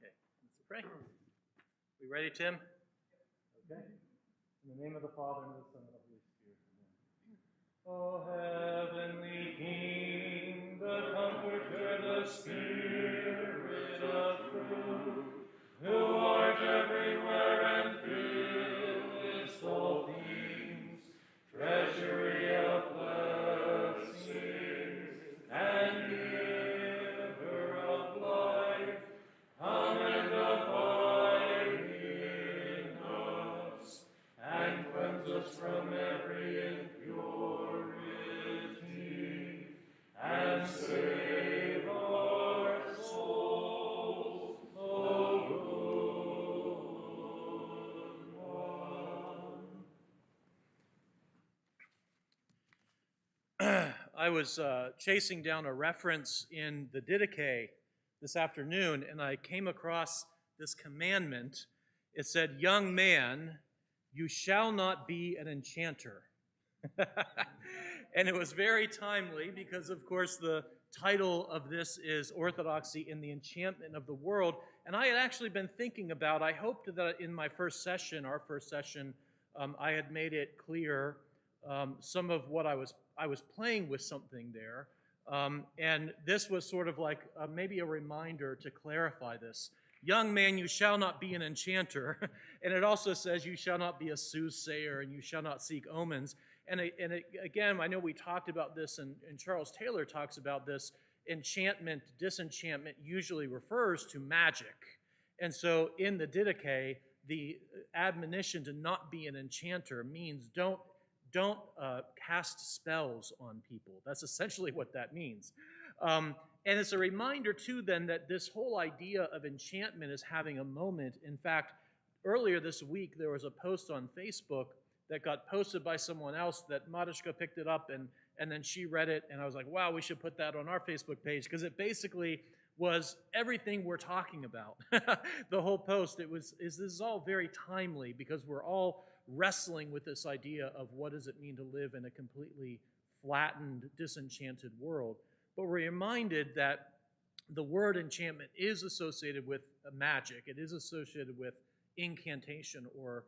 Okay, let's pray. We ready, Tim? Okay. In the name of the Father, and of the Son, and of the Holy Spirit. Amen. O heavenly King, the Comforter, the Spirit of truth, who art everywhere and fillest all things, treasury of blessings, and giver of life, come and abide in us, and cleanse us from every impurity, and save our souls, O good one. I was chasing down a reference in the Didache this afternoon, and I came across this commandment. It said, "Young man, you shall not be an enchanter." And it was very timely because, of course, the title of this is Orthodoxy in the Enchantment of the World. And I had actually been thinking about, I hoped that in my first session, our first session, I had made it clear some of what I was playing with something there. And this was sort of like maybe a reminder to clarify this. Young man, you shall not be an enchanter. And it also says you shall not be a soothsayer and you shall not seek omens. And again, I know we talked about this, and Charles Taylor talks about this. Enchantment, disenchantment usually refers to magic. And so in the Didache, the admonition to not be an enchanter means don't cast spells on people. That's essentially what that means. And it's a reminder, too, then, that this whole idea of enchantment is having a moment. In fact, earlier this week, there was a post on Facebook that got posted by someone else that Mariska picked it up, and then she read it, and I was like, wow, we should put that on our Facebook page, because it basically was everything we're talking about. The whole post, this is all very timely, because we're all wrestling with this idea of what does it mean to live in a completely flattened, disenchanted world. But we're reminded that the word enchantment is associated with magic. It is associated with incantation or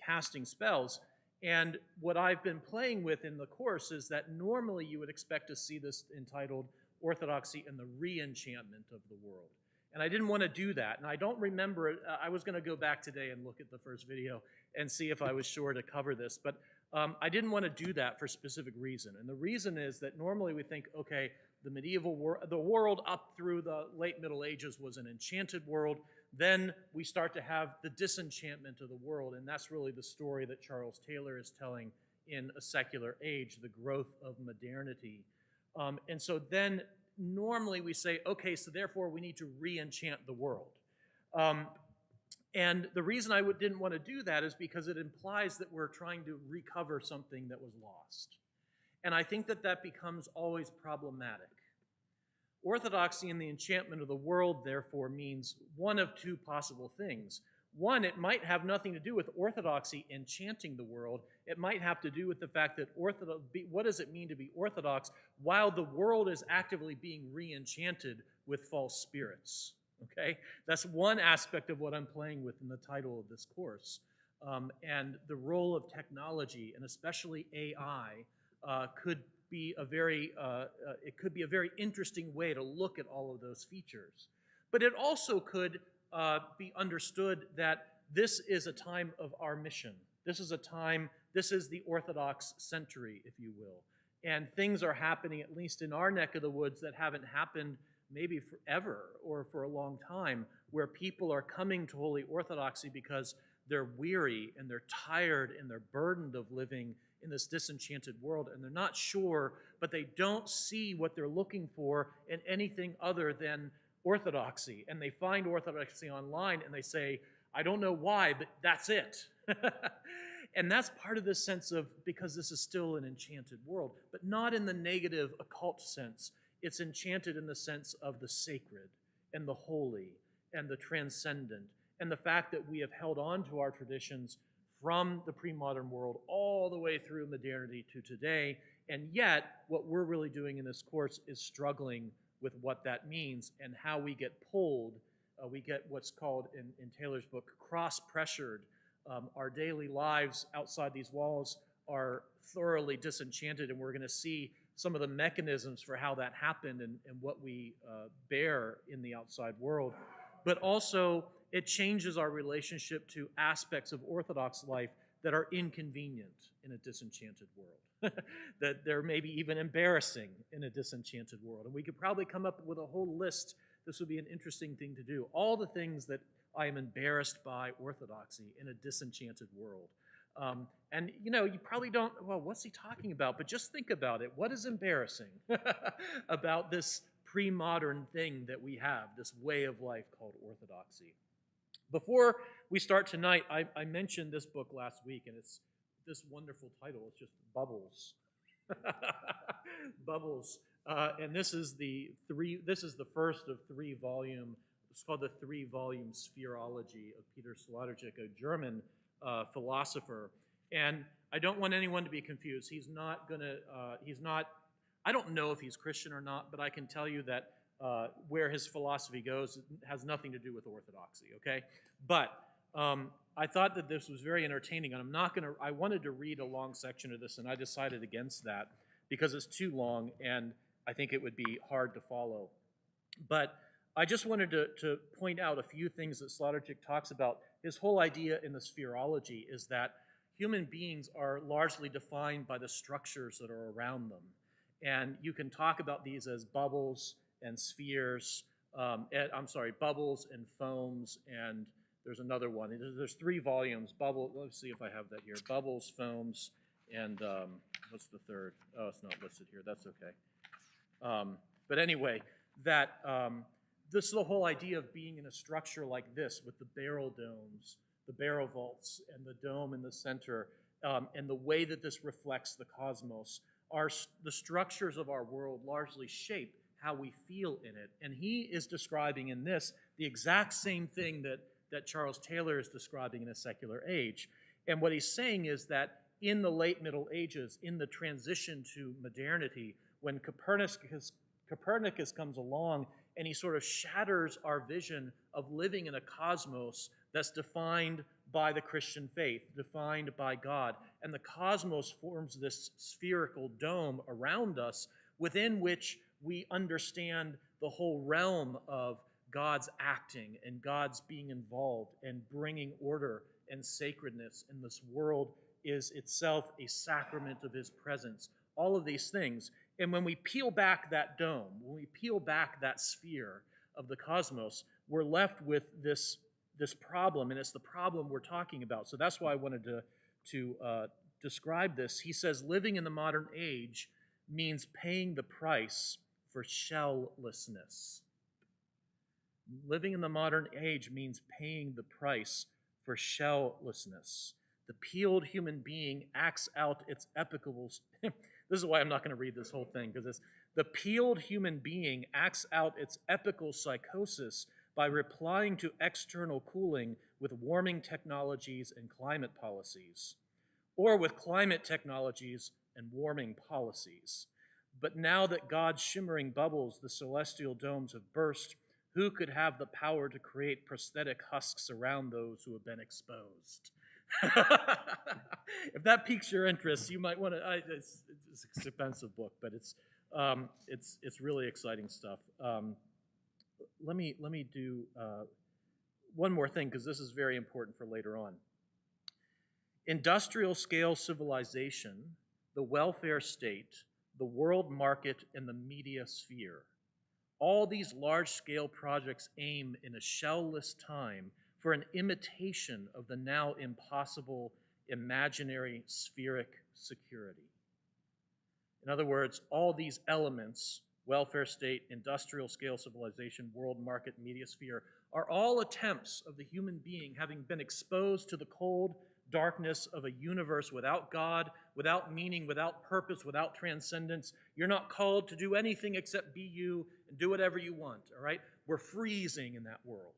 casting spells. And what I've been playing with in the course is that normally you would expect to see this entitled Orthodoxy and the Re-Enchantment of the World. And I didn't want to do that. And I don't remember it. I was going to go back today and look at the first video and see if I was sure to cover this. But I didn't want to do that for a specific reason. And the reason is that normally we think, okay, the world up through the late Middle Ages was an enchanted world. Then we start to have the disenchantment of the world. And that's really the story that Charles Taylor is telling in A Secular Age, the growth of modernity. And so then normally we say, okay, so therefore we need to re-enchant the world. And the reason I didn't want to do that is because it implies that we're trying to recover something that was lost. And I think that that becomes always problematic. Orthodoxy in the enchantment of the world, therefore, means one of two possible things. One, it might have nothing to do with orthodoxy enchanting the world. It might have to do with the fact that what does it mean to be orthodox while the world is actively being re-enchanted with false spirits? Okay? That's one aspect of what I'm playing with in the title of this course. And the role of technology, and especially AI, could be a very interesting way to look at all of those features. But it also could be understood that this is a time of our mission. This is the Orthodox century, if you will. And things are happening, at least in our neck of the woods, that haven't happened maybe forever or for a long time, where people are coming to Holy Orthodoxy because they're weary and they're tired and they're burdened of living in this disenchanted world, and they're not sure, but they don't see what they're looking for in anything other than orthodoxy. And they find orthodoxy online and they say, I don't know why, but that's it. And that's part of this sense of, because this is still an enchanted world, but not in the negative occult sense. It's enchanted in the sense of the sacred and the holy and the transcendent, and the fact that we have held on to our traditions from the pre-modern world all the way through modernity to today. And yet, what we're really doing in this course is struggling with what that means and how we get pulled. We get what's called, in Taylor's book, cross-pressured. Our daily lives outside these walls are thoroughly disenchanted, and we're going to see some of the mechanisms for how that happened and what we bear in the outside world. But also, it changes our relationship to aspects of Orthodox life that are inconvenient in a disenchanted world, that they're maybe even embarrassing in a disenchanted world. And we could probably come up with a whole list. This would be an interesting thing to do. All the things that I am embarrassed by Orthodoxy in a disenchanted world. And you probably don't, well, what's he talking about? But just think about it. What is embarrassing about this pre-modern thing that we have, this way of life called Orthodoxy? Before we start tonight, I mentioned this book last week, and it's this wonderful title. It's just Bubbles. Bubbles. And this is the first of 3-volume. It's called the 3-volume Spherology of Peter Sloterdijk, a German philosopher. And I don't want anyone to be confused. I don't know if he's Christian or not, but I can tell you that where his philosophy goes has nothing to do with Orthodoxy, okay? But I thought that this was very entertaining, and I wanted to read a long section of this, and I decided against that because it's too long, and I think it would be hard to follow. But I just wanted to point out a few things that Sloterdijk talks about. His whole idea in the spherology is that human beings are largely defined by the structures that are around them. And you can talk about these as bubbles and spheres, bubbles and foams, and there's another one. There's 3 volumes. Let's see if I have that here. Bubbles, foams, and what's the third? Oh, it's not listed here. That's okay. But anyway, this is the whole idea of being in a structure like this with the barrel domes, the barrel vaults, and the dome in the center, and the way that this reflects the cosmos. The structures of our world largely shape how we feel in it. And he is describing in this the exact same thing that Charles Taylor is describing in A Secular Age. And what he's saying is that in the late Middle Ages, in the transition to modernity, when Copernicus comes along and he sort of shatters our vision of living in a cosmos that's defined by the Christian faith, defined by God. And the cosmos forms this spherical dome around us within which we understand the whole realm of God's acting and God's being involved and bringing order and sacredness. And this world is itself a sacrament of his presence. All of these things. And when we peel back that dome, when we peel back that sphere of the cosmos, we're left with this problem, and it's the problem we're talking about. So that's why I wanted to describe this. He says living in the modern age means paying the price for shelllessness. Living in the modern age means paying the price for shelllessness. The peeled human being acts out its epical... This is why I'm not going to read this whole thing, because the peeled human being acts out its epical psychosis by replying to external cooling with warming technologies and climate policies, or with climate technologies and warming policies. But now that God's shimmering bubbles, the celestial domes, have burst, who could have the power to create prosthetic husks around those who have been exposed? If that piques your interest, you might want to. It's an expensive book, but it's really exciting stuff. Let me do one more thing, because this is very important for later on. Industrial scale civilization, the welfare state, the world market, and the media sphere. All these large-scale projects aim in a shell-less time for an imitation of the now impossible imaginary spheric security. In other words, all these elements, welfare state, industrial scale civilization, world market, media sphere, are all attempts of the human being, having been exposed to the cold darkness of a universe without God, without meaning, without purpose, without transcendence. You're not called to do anything except be you and do whatever you want, all right? We're freezing in that world.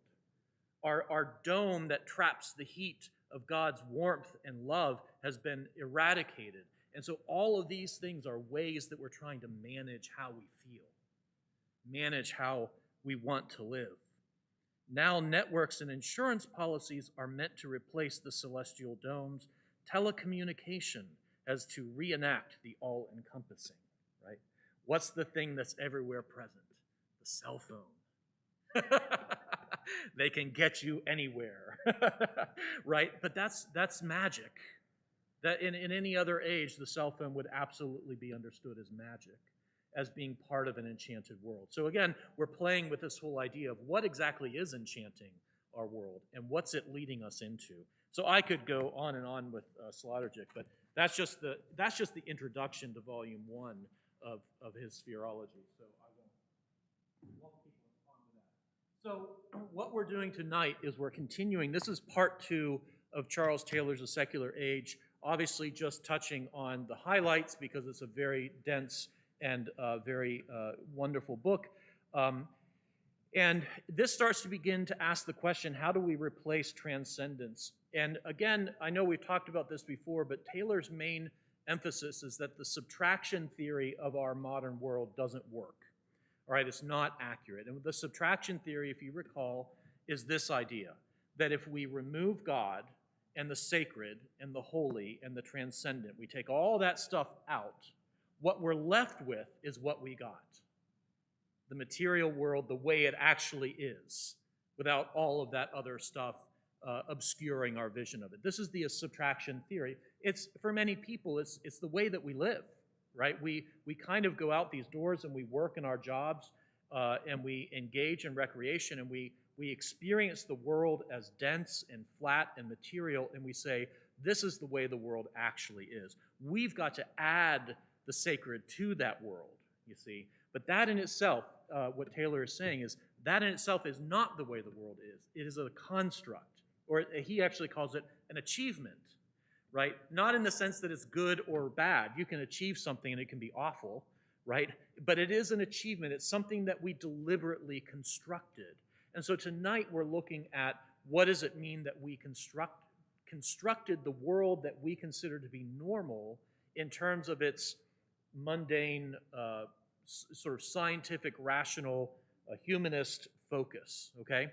Our dome that traps the heat of God's warmth and love has been eradicated. And so all of these things are ways that we're trying to manage how we feel. manage how we want to live. Now, networks and insurance policies are meant to replace the celestial domes. Telecommunication as to reenact the all-encompassing, right? What's the thing that's everywhere present? The cell phone. They can get you anywhere, right? But that's magic. That in any other age, the cell phone would absolutely be understood as magic, as being part of an enchanted world. So again, we're playing with this whole idea of what exactly is enchanting our world and what's it leading us into. So I could go on and on with Sloterdijk, but that's just the introduction to Volume 1 of his spherology. So I won't keep on with that. So what we're doing tonight is we're continuing. This is part 2 of Charles Taylor's A Secular Age, obviously just touching on the highlights because it's a very dense and very wonderful book. And this starts to begin to ask the question, how do we replace transcendence? And again, I know we've talked about this before, but Taylor's main emphasis is that the subtraction theory of our modern world doesn't work. All right, it's not accurate. And the subtraction theory, if you recall, is this idea, that if we remove God and the sacred and the holy and the transcendent, we take all that stuff out, what we're left with is what we got. The material world the way it actually is, without all of that other stuff obscuring our vision of it. This is the subtraction theory. It's, for many people, it's the way that we live, right? We kind of go out these doors and we work in our jobs and we engage in recreation and we experience the world as dense and flat and material, and we say, this is the way the world actually is. We've got to add the sacred to that world, you see. But that in itself, what Taylor is saying is, that in itself is not the way the world is. It is a construct, or he actually calls it an achievement, right? Not in the sense that it's good or bad. You can achieve something and it can be awful, right? But it is an achievement. It's something that we deliberately constructed. And so tonight we're looking at what does it mean that we constructed the world that we consider to be normal in terms of its mundane, sort of scientific, rational, humanist focus, okay?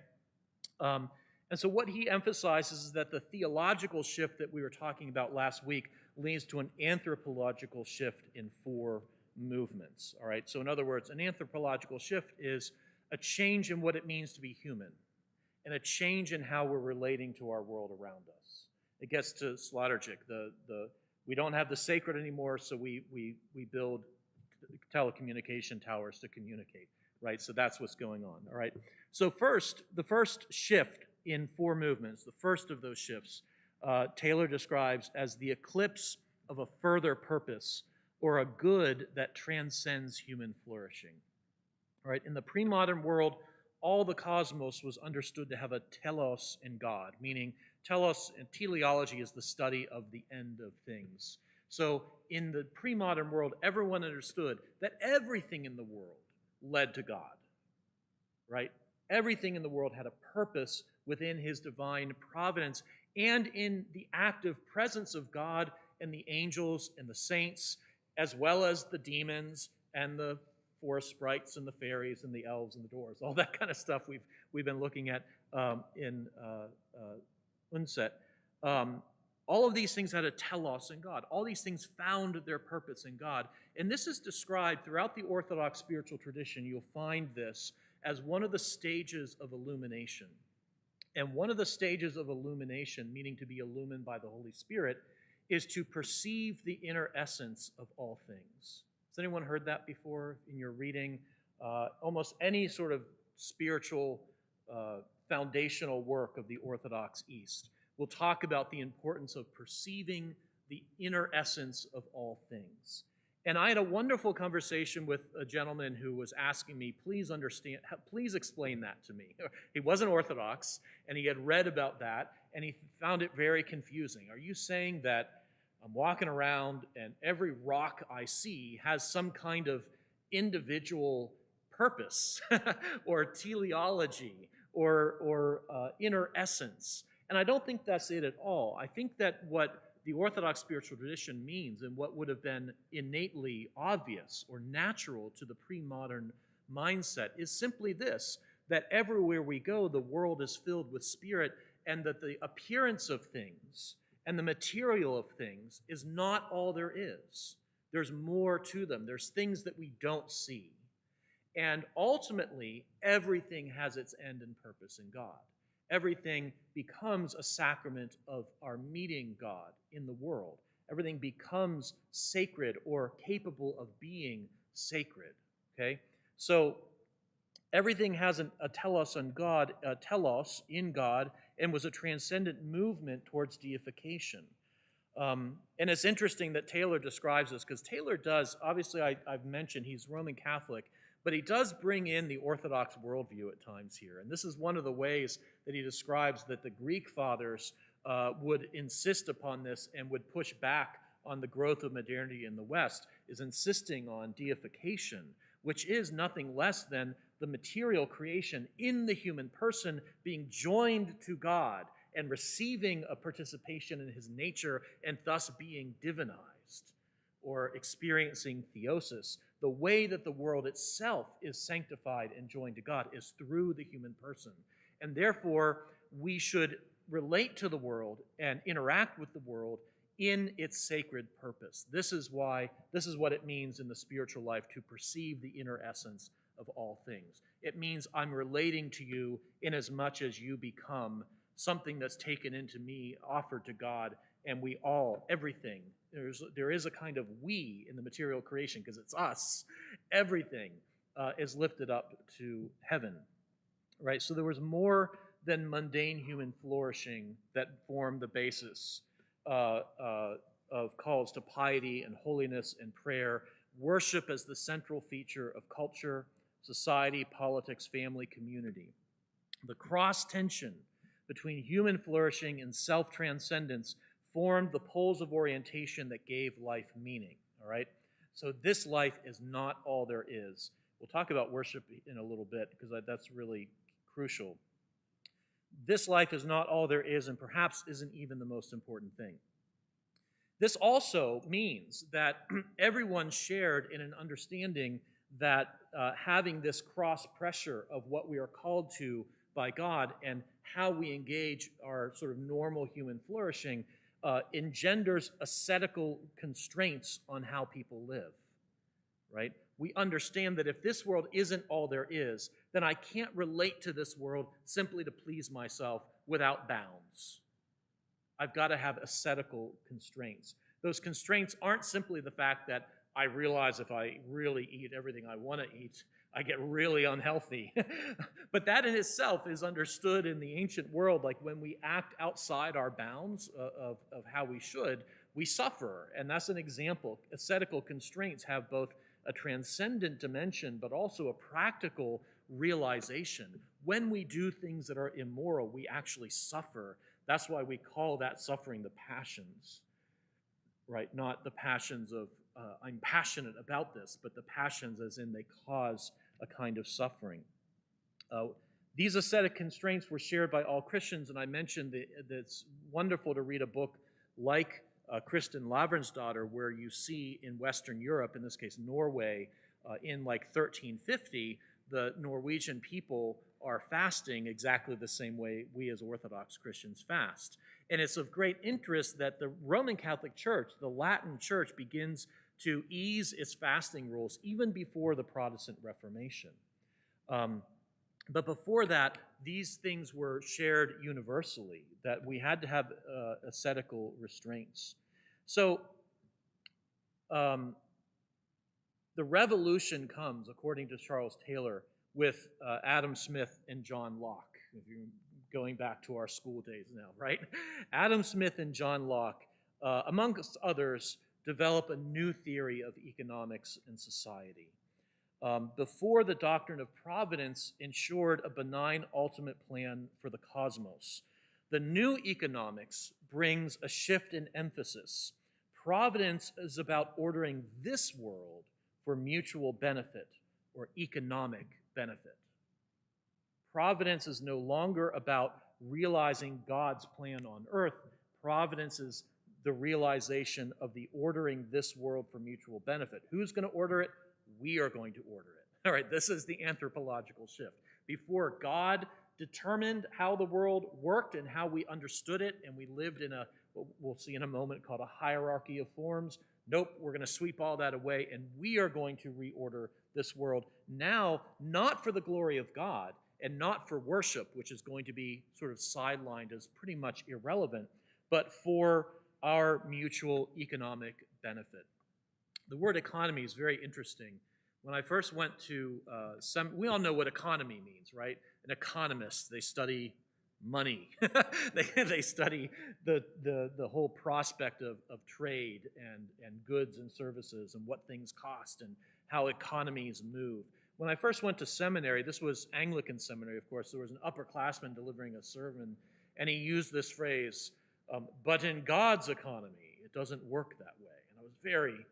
And so what he emphasizes is that the theological shift that we were talking about last week leads to an anthropological shift in 4 movements, all right? So in other words, an anthropological shift is a change in what it means to be human and a change in how we're relating to our world around us. It gets to Sloterdijk, we don't have the sacred anymore, so we build telecommunication towers to communicate, right? So that's what's going on, all right? So first, the first shift in 4 movements, the first of those shifts, Taylor describes as the eclipse of a further purpose or a good that transcends human flourishing, all right? In the pre-modern world, all the cosmos was understood to have a telos in God, meaning telos and teleology is the study of the end of things. So in the pre-modern world, everyone understood that everything in the world led to God, right? Everything in the world had a purpose within his divine providence and in the active presence of God and the angels and the saints, as well as the demons and the forest sprites and the fairies and the elves and the dwarves, all that kind of stuff we've been looking at in Unset. All of these things had a telos in God. All these things found their purpose in God. And this is described throughout the Orthodox spiritual tradition. You'll find this as one of the stages of illumination. And one of the stages of illumination, meaning to be illumined by the Holy Spirit, is to perceive the inner essence of all things. Has anyone heard that before in your reading? Almost any sort of spiritual foundational work of the Orthodox East will talk about the importance of perceiving the inner essence of all things. And I had a wonderful conversation with a gentleman who was asking me, please explain that to me. He wasn't Orthodox, and he had read about that, and he found it very confusing. Are you saying that I'm walking around and every rock I see has some kind of individual purpose or teleology or inner essence? And I don't think that's it at all. I think that what the Orthodox spiritual tradition means and what would have been innately obvious or natural to the pre-modern mindset is simply this, that everywhere we go, the world is filled with spirit, and that the appearance of things and the material of things is not all there is. There's more to them. There's things that we don't see. And ultimately, everything has its end and purpose in God. Everything becomes a sacrament of our meeting God in the world. Everything becomes sacred or capable of being sacred. Okay? So everything has a telos in God, and was a transcendent movement towards deification. And it's interesting that Taylor describes this, because Taylor does, obviously I've mentioned he's Roman Catholic, but he does bring in the Orthodox worldview at times here. And this is one of the ways that he describes that the Greek fathers would insist upon this and would push back on the growth of modernity in the West, is insisting on deification, which is nothing less than the material creation in the human person being joined to God and receiving a participation in his nature and thus being divinized or experiencing theosis. The way that the world itself is sanctified and joined to God is through the human person. And therefore, we should relate to the world and interact with the world in its sacred purpose. This is what it means in the spiritual life to perceive the inner essence of all things. It means I'm relating to you in as much as you become something that's taken into me, offered to God, and we all, everything, there is a kind of we in the material creation, because it's us. Everything is lifted up to heaven, right? So there was more than mundane human flourishing that formed the basis of calls to piety and holiness and prayer, worship as the central feature of culture, society, politics, family, community. The cross-tension between human flourishing and self-transcendence formed the poles of orientation that gave life meaning, all right? So this life is not all there is. We'll talk about worship in a little bit, because that's really crucial. This life is not all there is, and perhaps isn't even the most important thing. This also means that everyone shared in an understanding that having this cross pressure of what we are called to by God and how we engage our sort of normal human flourishing engenders ascetical constraints on how people live, right? We understand that if this world isn't all there is, then I can't relate to this world simply to please myself without bounds. I've got to have ascetical constraints. Those constraints aren't simply the fact that I realize if I really eat everything I want to eat, I get really unhealthy. But that in itself is understood in the ancient world, like when we act outside our bounds of how we should, we suffer. And that's an example. Ascetical constraints have both a transcendent dimension, but also a practical realization. When we do things that are immoral, we actually suffer. That's why we call that suffering the passions, right? Not the passions of, I'm passionate about this, but the passions as in they cause a kind of suffering. These ascetic constraints were shared by all Christians, and I mentioned that it's wonderful to read a book like Kristin Lavransdatter, where you see in Western Europe, in this case Norway, in like 1350, the Norwegian people are fasting exactly the same way we as Orthodox Christians fast. And it's of great interest that the Roman Catholic Church, the Latin Church, begins to ease its fasting rules even before the Protestant Reformation. But before that, these things were shared universally, that we had to have ascetical restraints. So the revolution comes, according to Charles Taylor, with Adam Smith and John Locke, if you're going back to our school days now, right? Adam Smith and John Locke, amongst others, develop a new theory of economics and society. Before, the doctrine of providence ensured a benign ultimate plan for the cosmos. The new economics brings a shift in emphasis. Providence is about ordering this world for mutual benefit or economic benefit. Providence is no longer about realizing God's plan on earth. Providence is the realization of the ordering this world for mutual benefit. Who's going to order it? We are going to order it. All right, this is the anthropological shift. Before God determined how the world worked and how we understood it, and we lived in what we'll see in a moment, called a hierarchy of forms. Nope, we're going to sweep all that away, and we are going to reorder this world now, not for the glory of God and not for worship, which is going to be sort of sidelined as pretty much irrelevant, but for our mutual economic benefit. The word economy is very interesting. When I first went to we all know what economy means, right? An economist, they study money. they study the whole prospect of trade and goods and services and what things cost and how economies move. When I first went to seminary, this was Anglican seminary, of course, there was an upperclassman delivering a sermon, and he used this phrase, but in God's economy, it doesn't work that way. And I was very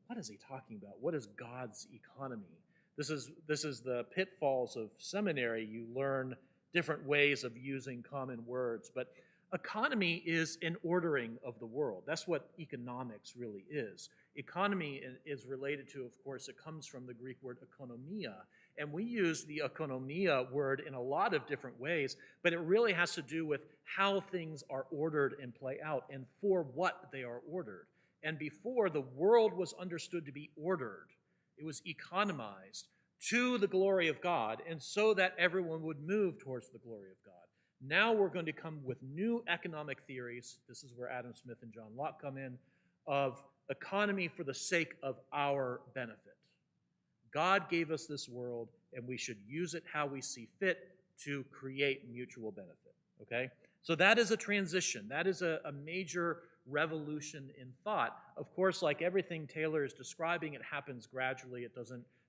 what is he talking about? What is God's economy? This is the pitfalls of seminary. You learn different ways of using common words. But economy is an ordering of the world. That's what economics really is. Economy is related to, of course, it comes from the Greek word economia. And we use the economia word in a lot of different ways, but it really has to do with how things are ordered and play out and for what they are ordered. And before, the world was understood to be ordered. It was economized to the glory of God, and so that everyone would move towards the glory of God. Now we're going to come with new economic theories. This is where Adam Smith and John Locke come in, of economy for the sake of our benefit. God gave us this world, and we should use it how we see fit to create mutual benefit. Okay? So that is a transition. That is a major revolution in thought. Of course, like everything Taylor is describing, it happens gradually.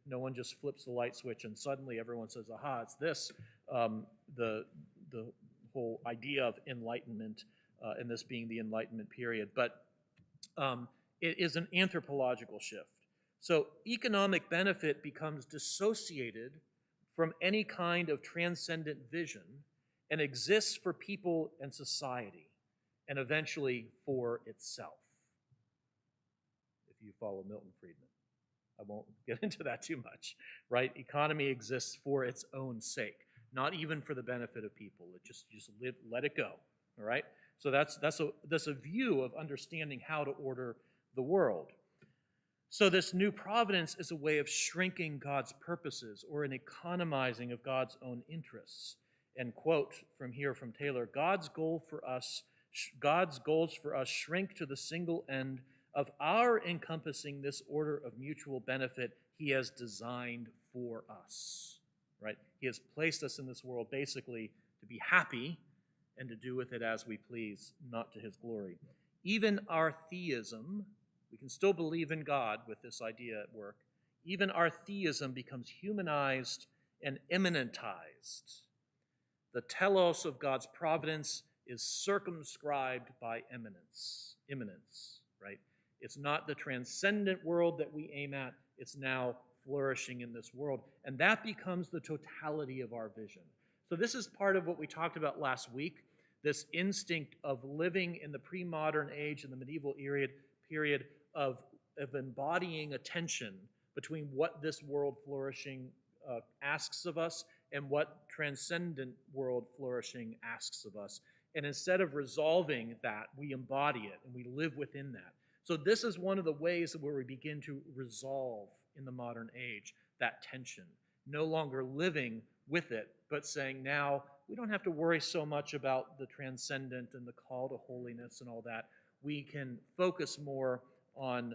No one just flips the light switch and suddenly everyone says, aha, it's this. The whole idea of enlightenment and this being the Enlightenment period. But it is an anthropological shift. So economic benefit becomes dissociated from any kind of transcendent vision and exists for people and society, and eventually for itself, if you follow Milton Friedman. I won't get into that too much, right? Economy exists for its own sake, not even for the benefit of people. It just let it go, all right? So that's a view of understanding how to order the world. So this new providence is a way of shrinking God's purposes or an economizing of God's own interests. And quote from Taylor, God's goals for us shrink to the single end of our encompassing this order of mutual benefit he has designed for us, right? He has placed us in this world basically to be happy and to do with it as we please, not to his glory. Even our theism, we can still believe in God with this idea at work, even our theism becomes humanized and immanentized. The telos of God's providence is circumscribed by immanence, right? It's not the transcendent world that we aim at. It's now flourishing in this world. And that becomes the totality of our vision. So this is part of what we talked about last week, this instinct of living in the pre-modern age and the medieval period of embodying a tension between what this world flourishing asks of us and what transcendent world flourishing asks of us. And instead of resolving that, we embody it and we live within that. So this is one of the ways where we begin to resolve in the modern age that tension. No longer living with it, but saying now we don't have to worry so much about the transcendent and the call to holiness and all that. We can focus more on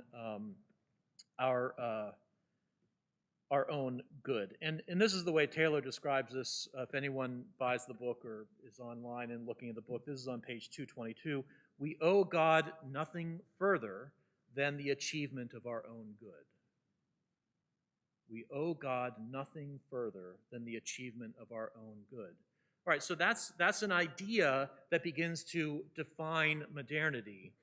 our own good. And this is the way Taylor describes this. If anyone buys the book or is online and looking at the book, this is on page 222. We owe God nothing further than the achievement of our own good. We owe God nothing further than the achievement of our own good. All right, so that's an idea that begins to define modernity.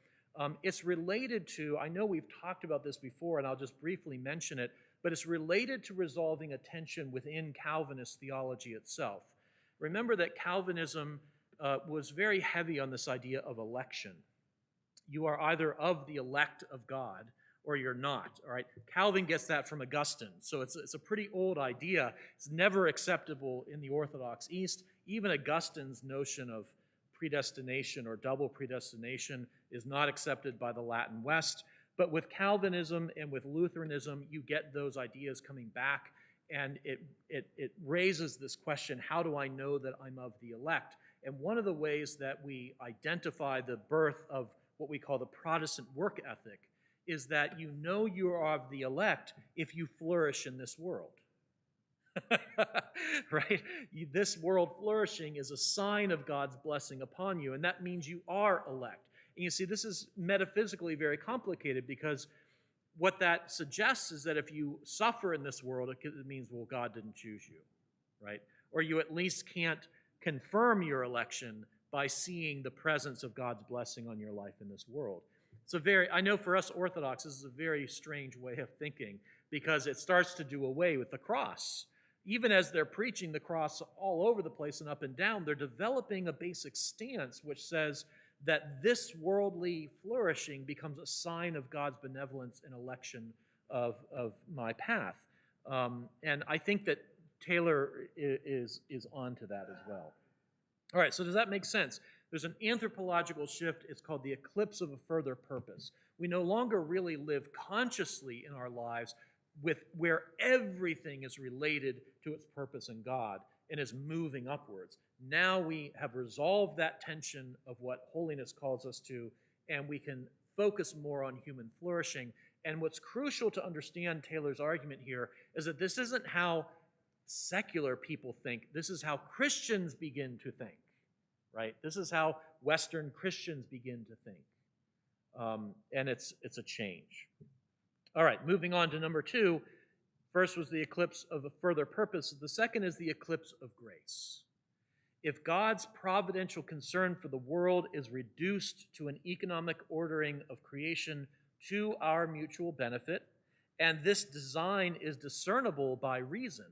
It's related to, I know we've talked about this before, and I'll just briefly mention it, but it's related to resolving a tension within Calvinist theology itself. Remember that Calvinism was very heavy on this idea of election. You are either of the elect of God, or you're not, all right? Calvin gets that from Augustine, so it's a pretty old idea. It's never acceptable in the Orthodox East. Even Augustine's notion of predestination or double predestination is not accepted by the Latin West. But with Calvinism and with Lutheranism, you get those ideas coming back, and it raises this question, how do I know that I'm of the elect? And one of the ways that we identify the birth of what we call the Protestant work ethic is that you know you are of the elect if you flourish in this world. Right? This world flourishing is a sign of God's blessing upon you, and that means you are elect. And you see, this is metaphysically very complicated, because what that suggests is that if you suffer in this world, it means, well, God didn't choose you, right? Or you at least can't confirm your election by seeing the presence of God's blessing on your life in this world. I know for us Orthodox, this is a very strange way of thinking, because it starts to do away with the cross. Even as they're preaching the cross all over the place and up and down, they're developing a basic stance which says that this worldly flourishing becomes a sign of God's benevolence and election of my path. And I think that Taylor is onto that as well. All right, so does that make sense? There's an anthropological shift. It's called the eclipse of a further purpose. We no longer really live consciously in our lives where everything is related to its purpose in God and is moving upwards. Now we have resolved that tension of what holiness calls us to, and we can focus more on human flourishing. And what's crucial to understand Taylor's argument here is that this isn't how secular people think. This is how Christians begin to think, right? This is how Western Christians begin to think. And it's a change. All right, moving on to number 2. First was the eclipse of a further purpose. The second is the eclipse of grace. If God's providential concern for the world is reduced to an economic ordering of creation to our mutual benefit, and this design is discernible by reason,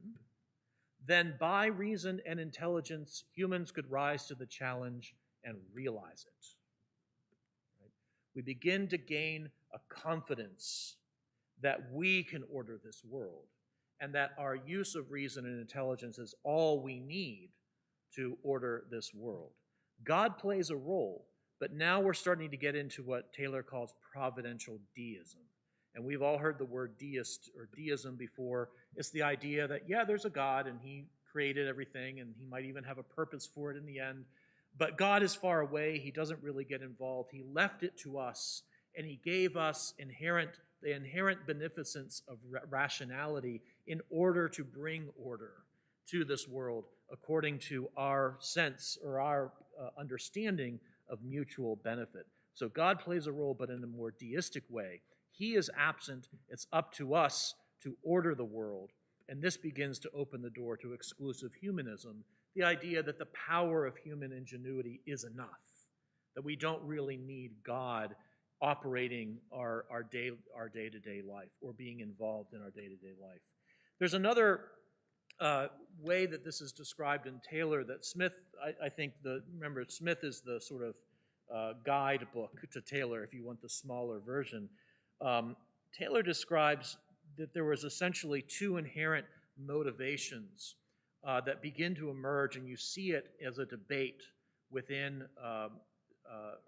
then by reason and intelligence, humans could rise to the challenge and realize it. Right? We begin to gain a confidence that we can order this world, and that our use of reason and intelligence is all we need to order this world. God plays a role, but now we're starting to get into what Taylor calls providential deism. And we've all heard the word deist or deism before. It's the idea that, yeah, there's a God and he created everything and he might even have a purpose for it in the end. But God is far away. He doesn't really get involved. He left it to us, and he gave us the inherent beneficence of rationality in order to bring order to this world according to our sense or our understanding of mutual benefit. So God plays a role, but in a more deistic way. He is absent. It's up to us to order the world. And this begins to open the door to exclusive humanism, the idea that the power of human ingenuity is enough, that we don't really need God operating our day-to-day life or being involved in our day-to-day life. There's another way that this is described in Taylor that Smith, I think, remember, Smith is the sort of guide book to Taylor if you want the smaller version. Taylor describes that there was essentially 2 inherent motivations that begin to emerge, and you see it as a debate within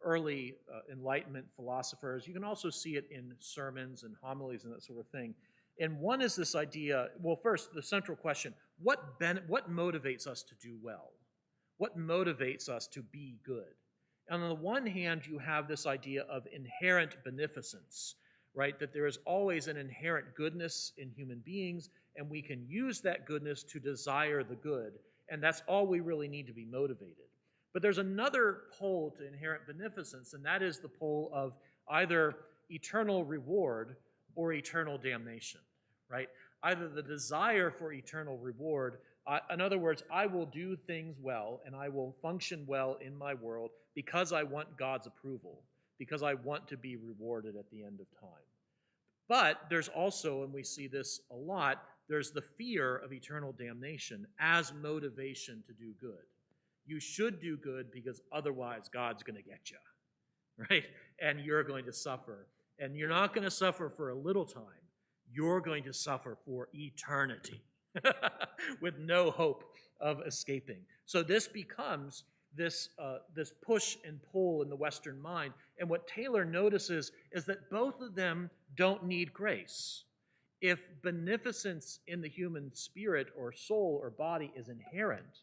early Enlightenment philosophers. You can also see it in sermons and homilies and that sort of thing. And one is this idea, well, first, the central question, what motivates us to do well? What motivates us to be good? And on the one hand, you have this idea of inherent beneficence, right? That there is always an inherent goodness in human beings, and we can use that goodness to desire the good, and that's all we really need to be motivated. But there's another pole to inherent beneficence, and that is the pole of either eternal reward or eternal damnation, right? Either the desire for eternal reward, in other words, I will do things well and I will function well in my world because I want God's approval, because I want to be rewarded at the end of time. But there's also, and we see this a lot, there's the fear of eternal damnation as motivation to do good. You should do good because otherwise God's going to get you, right? And you're going to suffer. And you're not going to suffer for a little time. You're going to suffer for eternity with no hope of escaping. So this becomes this push and pull in the Western mind. And what Taylor notices is that both of them don't need grace. If beneficence in the human spirit or soul or body is inherent,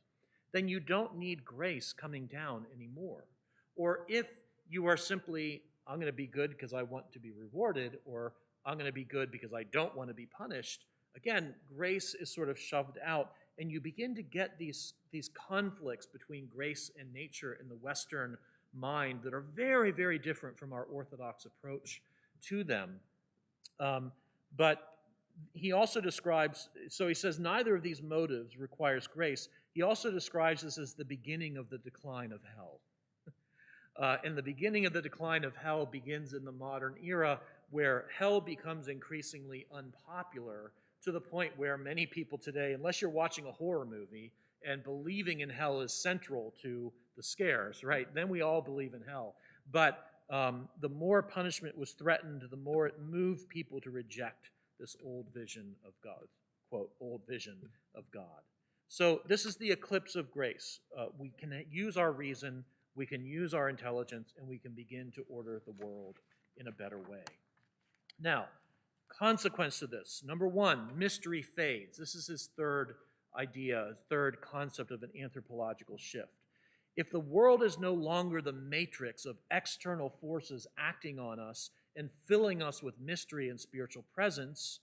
then you don't need grace coming down anymore. Or if you are simply, I'm going to be good because I want to be rewarded, or I'm going to be good because I don't want to be punished, again, grace is sort of shoved out, and you begin to get these conflicts between grace and nature in the Western mind that are very, very different from our Orthodox approach to them. But he also describes, so he says neither of these motives requires grace. He also describes this as the beginning of the decline of hell. And the beginning of the decline of hell begins in the modern era, where hell becomes increasingly unpopular to the point where many people today, unless you're watching a horror movie and believing in hell is central to the scares, right? Then we all believe in hell. But the more punishment was threatened, the more it moved people to reject this old vision of God, quote, old vision of God. So this is the eclipse of grace. We can use our reason, we can use our intelligence, and we can begin to order the world in a better way. Now, consequence to this. Number one, mystery fades. This is his third idea, his third concept of an anthropological shift. If the world is no longer the matrix of external forces acting on us and filling us with mystery and spiritual presence,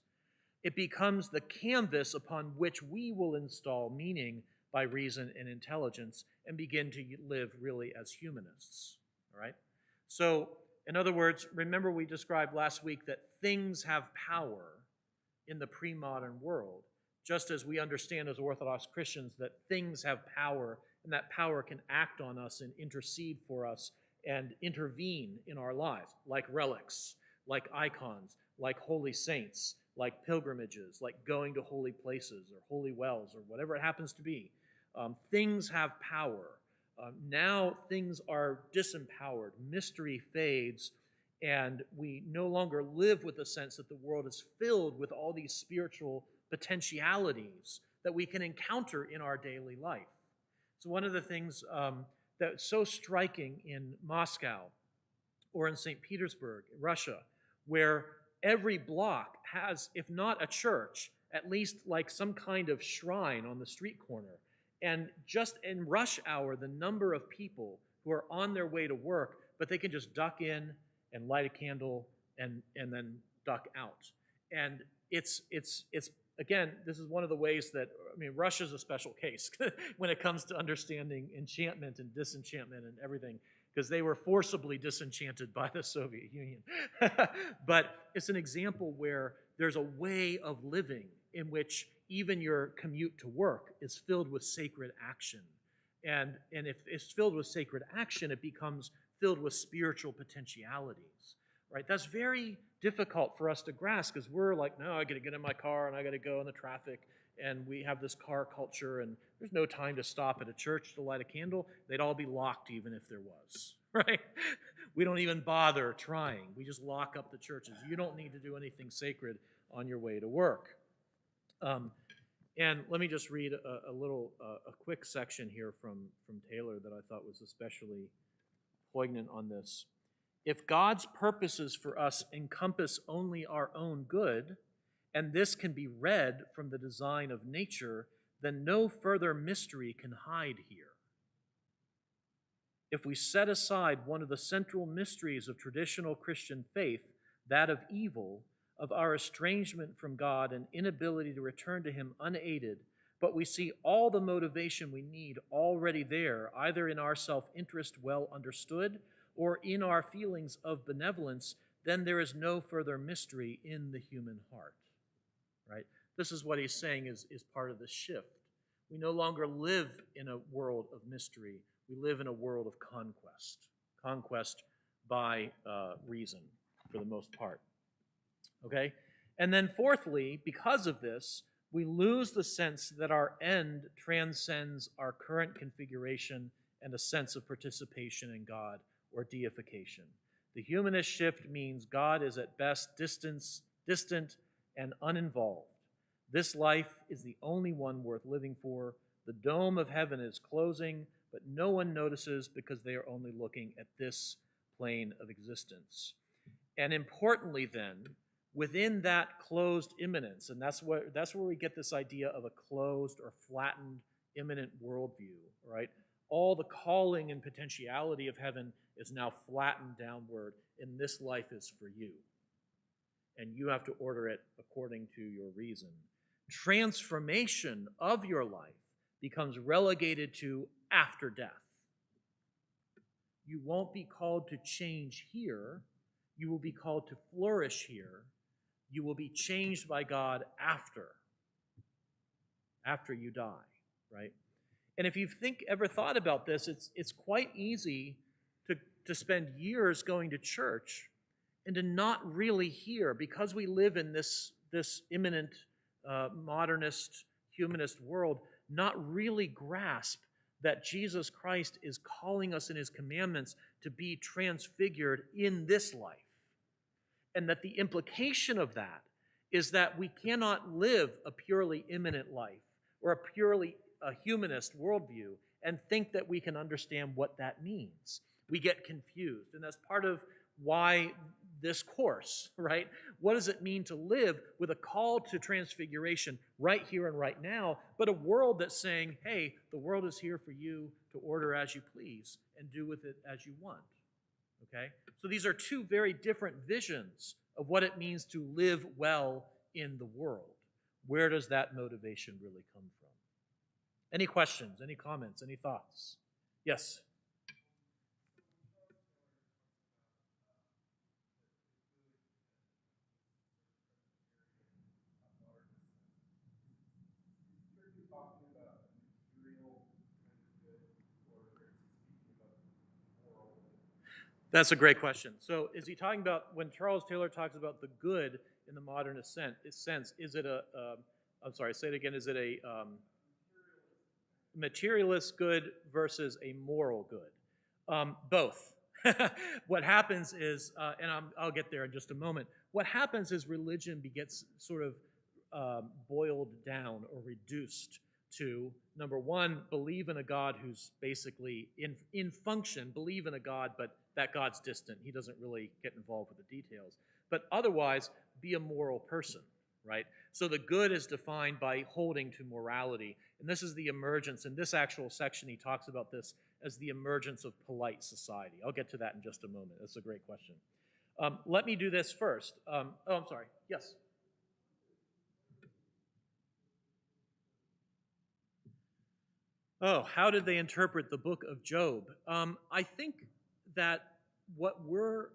it becomes the canvas upon which we will install meaning by reason and intelligence and begin to live really as humanists. All right? So, in other words, remember we described last week that things have power in the pre-modern world, just as we understand as Orthodox Christians that things have power, and that power can act on us and intercede for us and intervene in our lives, like relics, like icons, like holy saints, like pilgrimages, like going to holy places or holy wells or whatever it happens to be. Things have power. Now things are disempowered. Mystery fades, and we no longer live with the sense that the world is filled with all these spiritual potentialities that we can encounter in our daily life. So one of the things that's so striking in Moscow or in St. Petersburg, Russia, where every block has, if not a church, at least like some kind of shrine on the street corner. And just in rush hour, the number of people who are on their way to work, but they can just duck in and light a candle and then duck out. And it's again, this is one of the ways that, I mean, Russia's a special case when it comes to understanding enchantment and disenchantment and everything, because they were forcibly disenchanted by the Soviet Union. But it's an example where there's a way of living in which even your commute to work is filled with sacred action. And if it's filled with sacred action, it becomes filled with spiritual potentialities, right? That's very difficult for us to grasp because we're like, no, I got to get in my car and I got to go in the traffic, and we have this car culture, and there's no time to stop at a church to light a candle. They'd all be locked even if there was, right? We don't even bother trying. We just lock up the churches. You don't need to do anything sacred on your way to work. And let me just read a quick section here from Taylor that I thought was especially poignant on this. If God's purposes for us encompass only our own good, and this can be read from the design of nature, then no further mystery can hide here. If we set aside one of the central mysteries of traditional Christian faith, that of evil, of our estrangement from God and inability to return to Him unaided, but we see all the motivation we need already there, either in our self-interest well understood or in our feelings of benevolence, then there is no further mystery in the human heart, right? This is what he's saying is part of the shift. We no longer live in a world of mystery. We live in a world of conquest by reason for the most part. Okay? And then fourthly, because of this, we lose the sense that our end transcends our current configuration and a sense of participation in God or deification. The humanist shift means God is at best distant and uninvolved. This life is the only one worth living for. The dome of heaven is closing, but no one notices because they are only looking at this plane of existence. And importantly then, within that closed immanence, and that's where we get this idea of a closed or flattened immanent worldview, right? All the calling and potentiality of heaven is now flattened downward, and this life is for you. And you have to order it according to your reason. Transformation of your life becomes relegated to after death. You won't be called to change here. You will be called to flourish here. You will be changed by God after you die, right? And if you've ever thought about this, it's quite easy to spend years going to church and to not really hear, because we live in this immanent modernist, humanist world, not really grasp that Jesus Christ is calling us in his commandments to be transfigured in this life. And that the implication of that is that we cannot live a purely immanent life or a purely humanist worldview and think that we can understand what that means. We get confused, and that's part of why this course, right? What does it mean to live with a call to transfiguration right here and right now, but a world that's saying, hey, the world is here for you to order as you please and do with it as you want, okay? So these are two very different visions of what it means to live well in the world. Where does that motivation really come from? Any questions, any comments, any thoughts? Yes? That's a great question. So is he talking about, when Charles Taylor talks about the good in the modernist sense, is it I'm sorry, say it again, is it a materialist good versus a moral good? Both. What happens is, and I'll get there in just a moment, what happens is religion gets sort of boiled down or reduced to, number one, believe in a God who's basically, in function, believe in a God, but that God's distant. He doesn't really get involved with the details. But otherwise, be a moral person, right? So the good is defined by holding to morality. And this is the emergence. In this actual section, he talks about this as the emergence of polite society. I'll get to that in just a moment. That's a great question. Let me do this first. I'm sorry. Yes? Oh, how did they interpret the book of Job? I think that what we're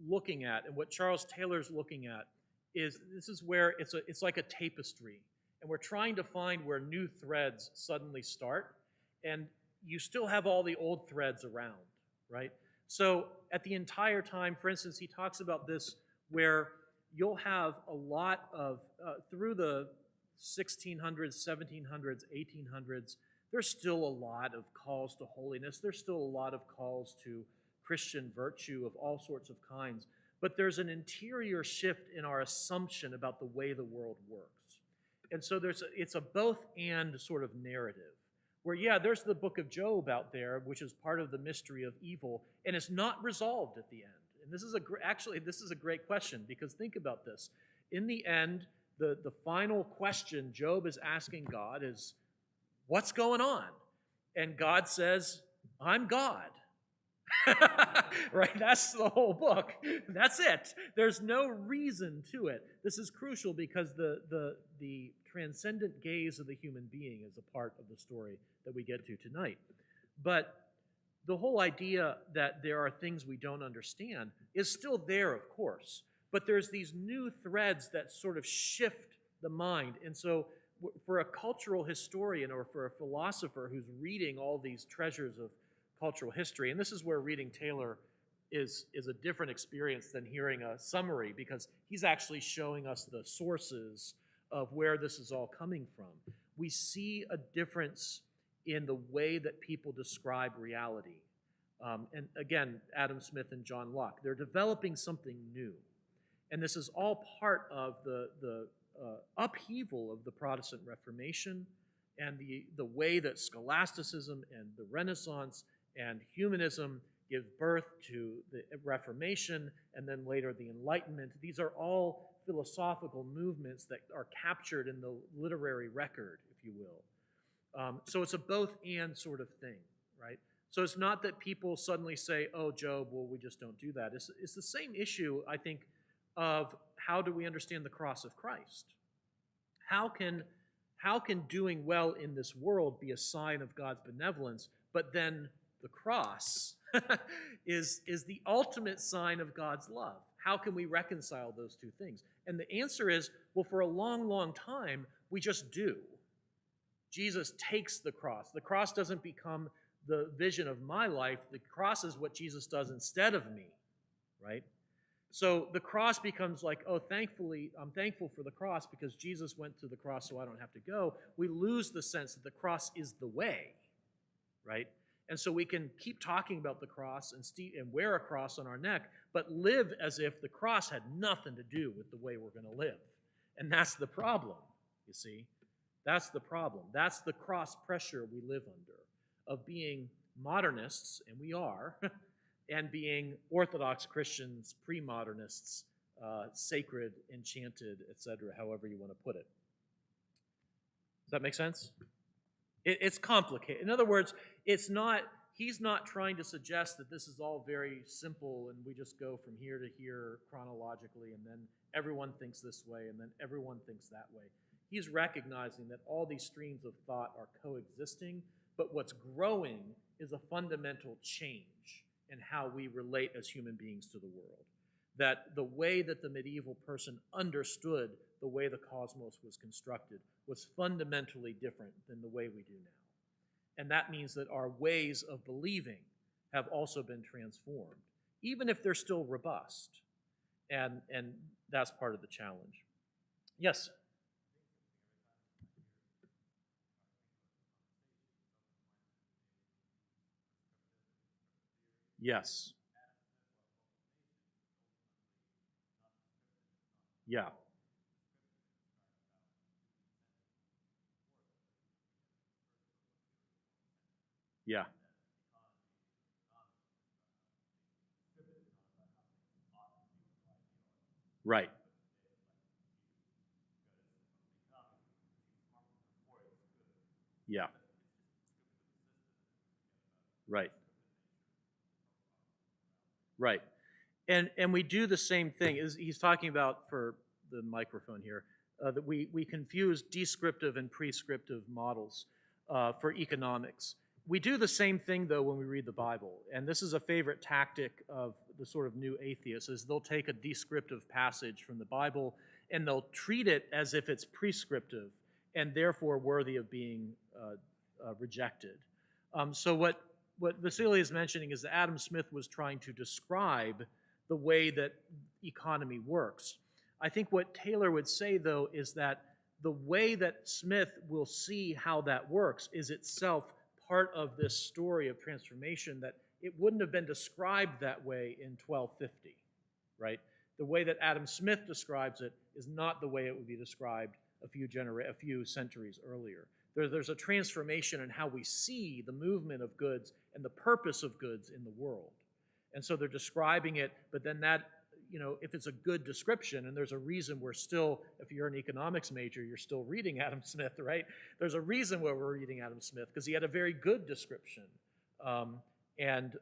looking at and what Charles Taylor's looking at is, this is where it's like a tapestry, and we're trying to find where new threads suddenly start, and you still have all the old threads around, right? So at the entire time, for instance, he talks about this where you'll have a lot of, through the 1600s, 1700s, 1800s, there's still a lot of calls to holiness. There's still a lot of calls to Christian virtue of all sorts of kinds. But there's an interior shift in our assumption about the way the world works. And so it's a both and sort of narrative. Where, yeah, there's the book of Job out there, which is part of the mystery of evil, and it's not resolved at the end. And this is a great question, because think about this. In the end, the final question Job is asking God is, what's going on? And God says, I'm God. Right? That's the whole book. That's it. There's no reason to it. This is crucial because the transcendent gaze of the human being is a part of the story that we get to tonight. But the whole idea that there are things we don't understand is still there, of course. But there's these new threads that sort of shift the mind. And so for a cultural historian or for a philosopher who's reading all these treasures of cultural history, and this is where reading Taylor is a different experience than hearing a summary, because he's actually showing us the sources of where this is all coming from. We see a difference in the way that people describe reality. And again, Adam Smith and John Locke. They're developing something new. And this is all part of the upheaval of the Protestant Reformation and the way that scholasticism and the Renaissance and humanism give birth to the Reformation and then later the Enlightenment. These are all philosophical movements that are captured in the literary record, if you will. So it's a both-and sort of thing, right? So it's not that people suddenly say, oh, Job, well, we just don't do that. It's the same issue, I think, of how do we understand the cross of Christ? How can doing well in this world be a sign of God's benevolence, but then the cross is the ultimate sign of God's love? How can we reconcile those two things? And the answer is, well, for a long, long time, we just do. Jesus takes the cross. The cross doesn't become the vision of my life. The cross is what Jesus does instead of me, right? So the cross becomes like, oh, thankfully, I'm thankful for the cross because Jesus went to the cross so I don't have to go. We lose the sense that the cross is the way, right? And so we can keep talking about the cross and wear a cross on our neck, but live as if the cross had nothing to do with the way we're going to live. And that's the problem, you see. That's the problem. That's the cross pressure we live under, of being modernists, and we are, and being Orthodox Christians, pre-modernists, sacred, enchanted, etc., however you want to put it. Does that make sense? It's complicated. In other words, he's not trying to suggest that this is all very simple and we just go from here to here chronologically and then everyone thinks this way and then everyone thinks that way. He's recognizing that all these streams of thought are coexisting, but what's growing is a fundamental change in how we relate as human beings to the world. That the way that the medieval person understood the way the cosmos was constructed was fundamentally different than the way we do now. And that means that our ways of believing have also been transformed, even if they're still robust. And that's part of the challenge. Yes? Yes. Yeah. Yeah. Right. Yeah. Right. Right. And we do the same thing. He's talking about, for the microphone here, that we confuse descriptive and prescriptive models for economics. We do the same thing, though, when we read the Bible. And this is a favorite tactic of the sort of new atheists, is they'll take a descriptive passage from the Bible and they'll treat it as if it's prescriptive and therefore worthy of being rejected. So what Vasily is mentioning is that Adam Smith was trying to describe the way that economy works. I think what Taylor would say, though, is that the way that Smith will see how that works is itself part of this story of transformation, that it wouldn't have been described that way in 1250, right? The way that Adam Smith describes it is not the way it would be described a few centuries earlier. There's a transformation in how we see the movement of goods and the purpose of goods in the world. And so they're describing it, but then that, if it's a good description, and there's a reason we're still, if you're an economics major, you're still reading Adam Smith, right? There's a reason why we're reading Adam Smith, because he had a very good description. And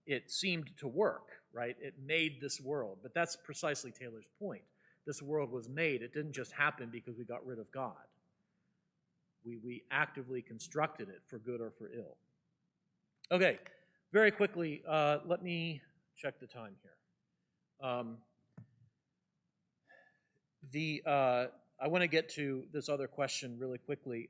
it seemed to work, right? It made this world. But that's precisely Taylor's point. This world was made. It didn't just happen because we got rid of God. We actively constructed it for good or for ill. Okay, very quickly, let me check the time here. I want to get to this other question really quickly.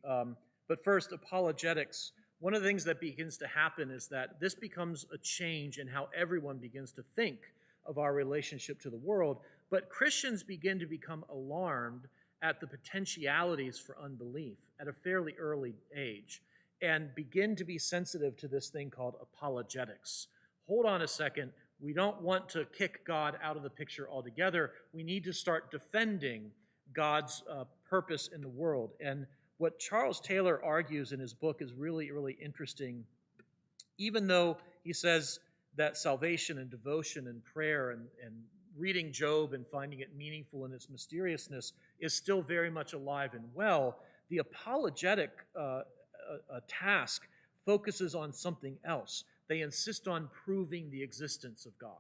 But first, apologetics. One of the things that begins to happen is that this becomes a change in how everyone begins to think of our relationship to the world. But Christians begin to become alarmed at the potentialities for unbelief at a fairly early age. and begin to be sensitive to this thing called apologetics. Hold on a second. We don't want to kick God out of the picture altogether. We need to start defending God's purpose in the world. And what Charles Taylor argues in his book is really, really interesting. Even though he says that salvation and devotion and prayer and reading Job and finding it meaningful in its mysteriousness is still very much alive and well, the apologetic task focuses on something else. They insist on proving the existence of God,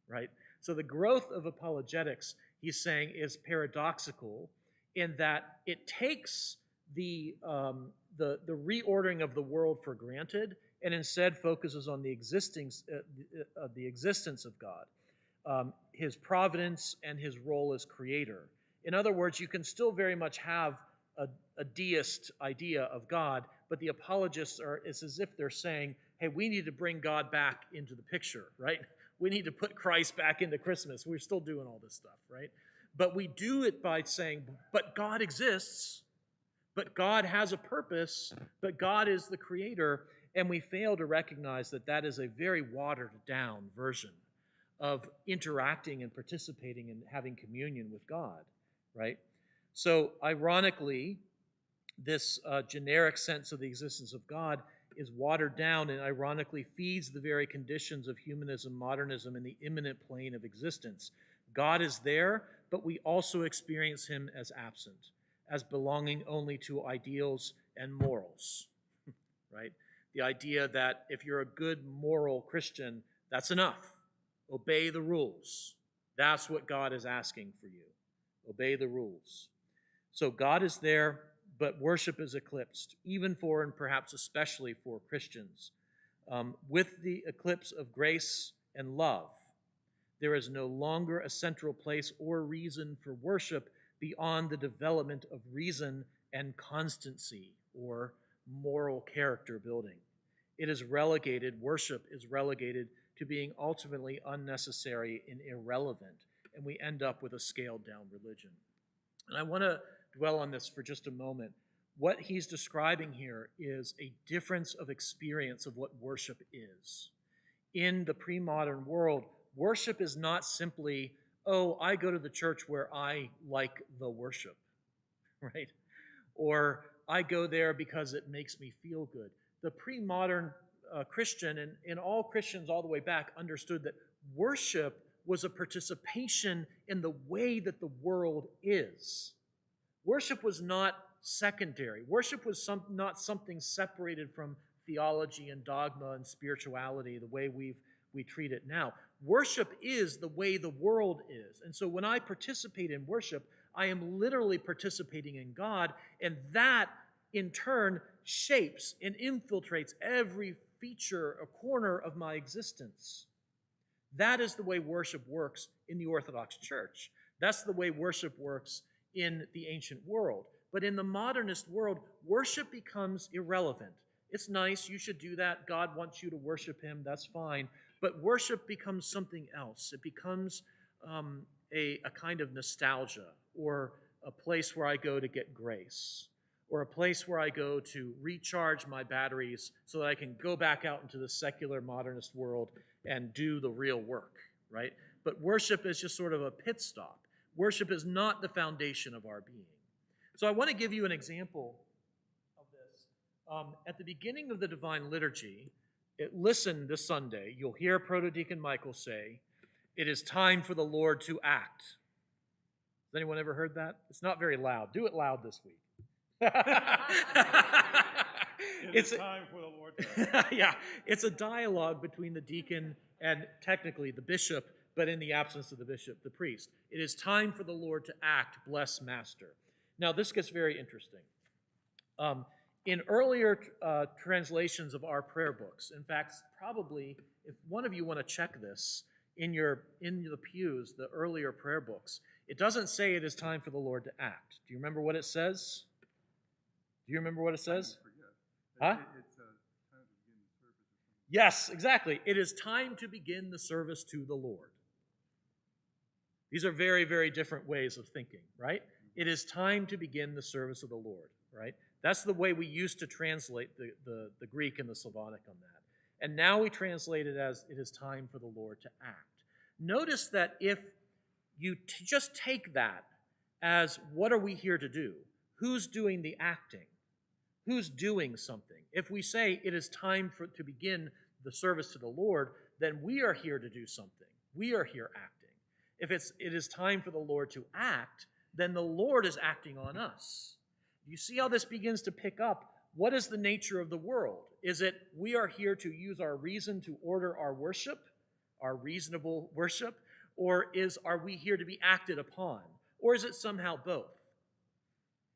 right? So the growth of apologetics, he's saying, is paradoxical in that it takes the reordering of the world for granted and instead focuses on the existence of God, his providence and his role as creator. In other words, you can still very much have a deist idea of God, but the apologists it's as if they're saying, hey, we need to bring God back into the picture, right? We need to put Christ back into Christmas. We're still doing all this stuff, right? But we do it by saying, but God exists, but God has a purpose, but God is the creator, and we fail to recognize that that is a very watered-down version of interacting and participating and having communion with God, right? So, ironically, this generic sense of the existence of God is watered down and ironically feeds the very conditions of humanism, modernism, and the immanent plane of existence. God is there, but we also experience him as absent, as belonging only to ideals and morals, right? The idea that if you're a good moral Christian, that's enough. Obey the rules. That's what God is asking for you. Obey the rules. So God is there, but worship is eclipsed, even for and perhaps especially for Christians. With the eclipse of grace and love, there is no longer a central place or reason for worship beyond the development of reason and constancy or moral character building. Worship is relegated to being ultimately unnecessary and irrelevant, and we end up with a scaled-down religion. And I want to dwell on this for just a moment. What he's describing here is a difference of experience of what worship is. In the pre-modern world, worship is not simply, oh, I go to the church where I like the worship, right? Or I go there because it makes me feel good. The pre-modern Christian, and all Christians all the way back, understood that worship was a participation in the way that the world is. Worship was not secondary. Worship was not something separated from theology and dogma and spirituality the way we treat it now. Worship is the way the world is. And so when I participate in worship, I am literally participating in God, and that in turn shapes and infiltrates every feature or corner of my existence. That is the way worship works in the Orthodox Church. That's the way worship works in the ancient world. But in the modernist world, worship becomes irrelevant. It's nice, you should do that. God wants you to worship him, that's fine. But worship becomes something else. It becomes a kind of nostalgia, or a place where I go to get grace, or a place where I go to recharge my batteries so that I can go back out into the secular modernist world and do the real work, right? But worship is just sort of a pit stop. Worship is not the foundation of our being. So I want to give you an example of this. At the beginning of the Divine Liturgy, listen this Sunday, you'll hear Protodeacon Michael say, "It is time for the Lord to act." Has anyone ever heard that? It's not very loud. Do it loud this week. It's time for the Lord to act. Yeah, it's a dialogue between the deacon and technically the bishop, but in the absence of the bishop, the priest. It is time for the Lord to act, bless Master. Now, this gets very interesting. In earlier translations of our prayer books, in fact, probably, if one of you want to check this, in the pews, the earlier prayer books, it doesn't say it is time for the Lord to act. Do you remember what it says? Do you remember what it says? Huh? It's time to begin the service. Yes, exactly. It is time to begin the service to the Lord. These are very, very different ways of thinking, right? It is time to begin the service of the Lord, right? That's the way we used to translate the Greek and the Slavonic on that. And now we translate it as it is time for the Lord to act. Notice that if you just take that as what are we here to do? Who's doing the acting? Who's doing something? If we say it is time to begin the service to the Lord, then we are here to do something. We are here acting. If it is time for the Lord to act, then the Lord is acting on us. You see how this begins to pick up? What is the nature of the world? Is it we are here to use our reason to order our worship, our reasonable worship, or are we here to be acted upon? Or is it somehow both?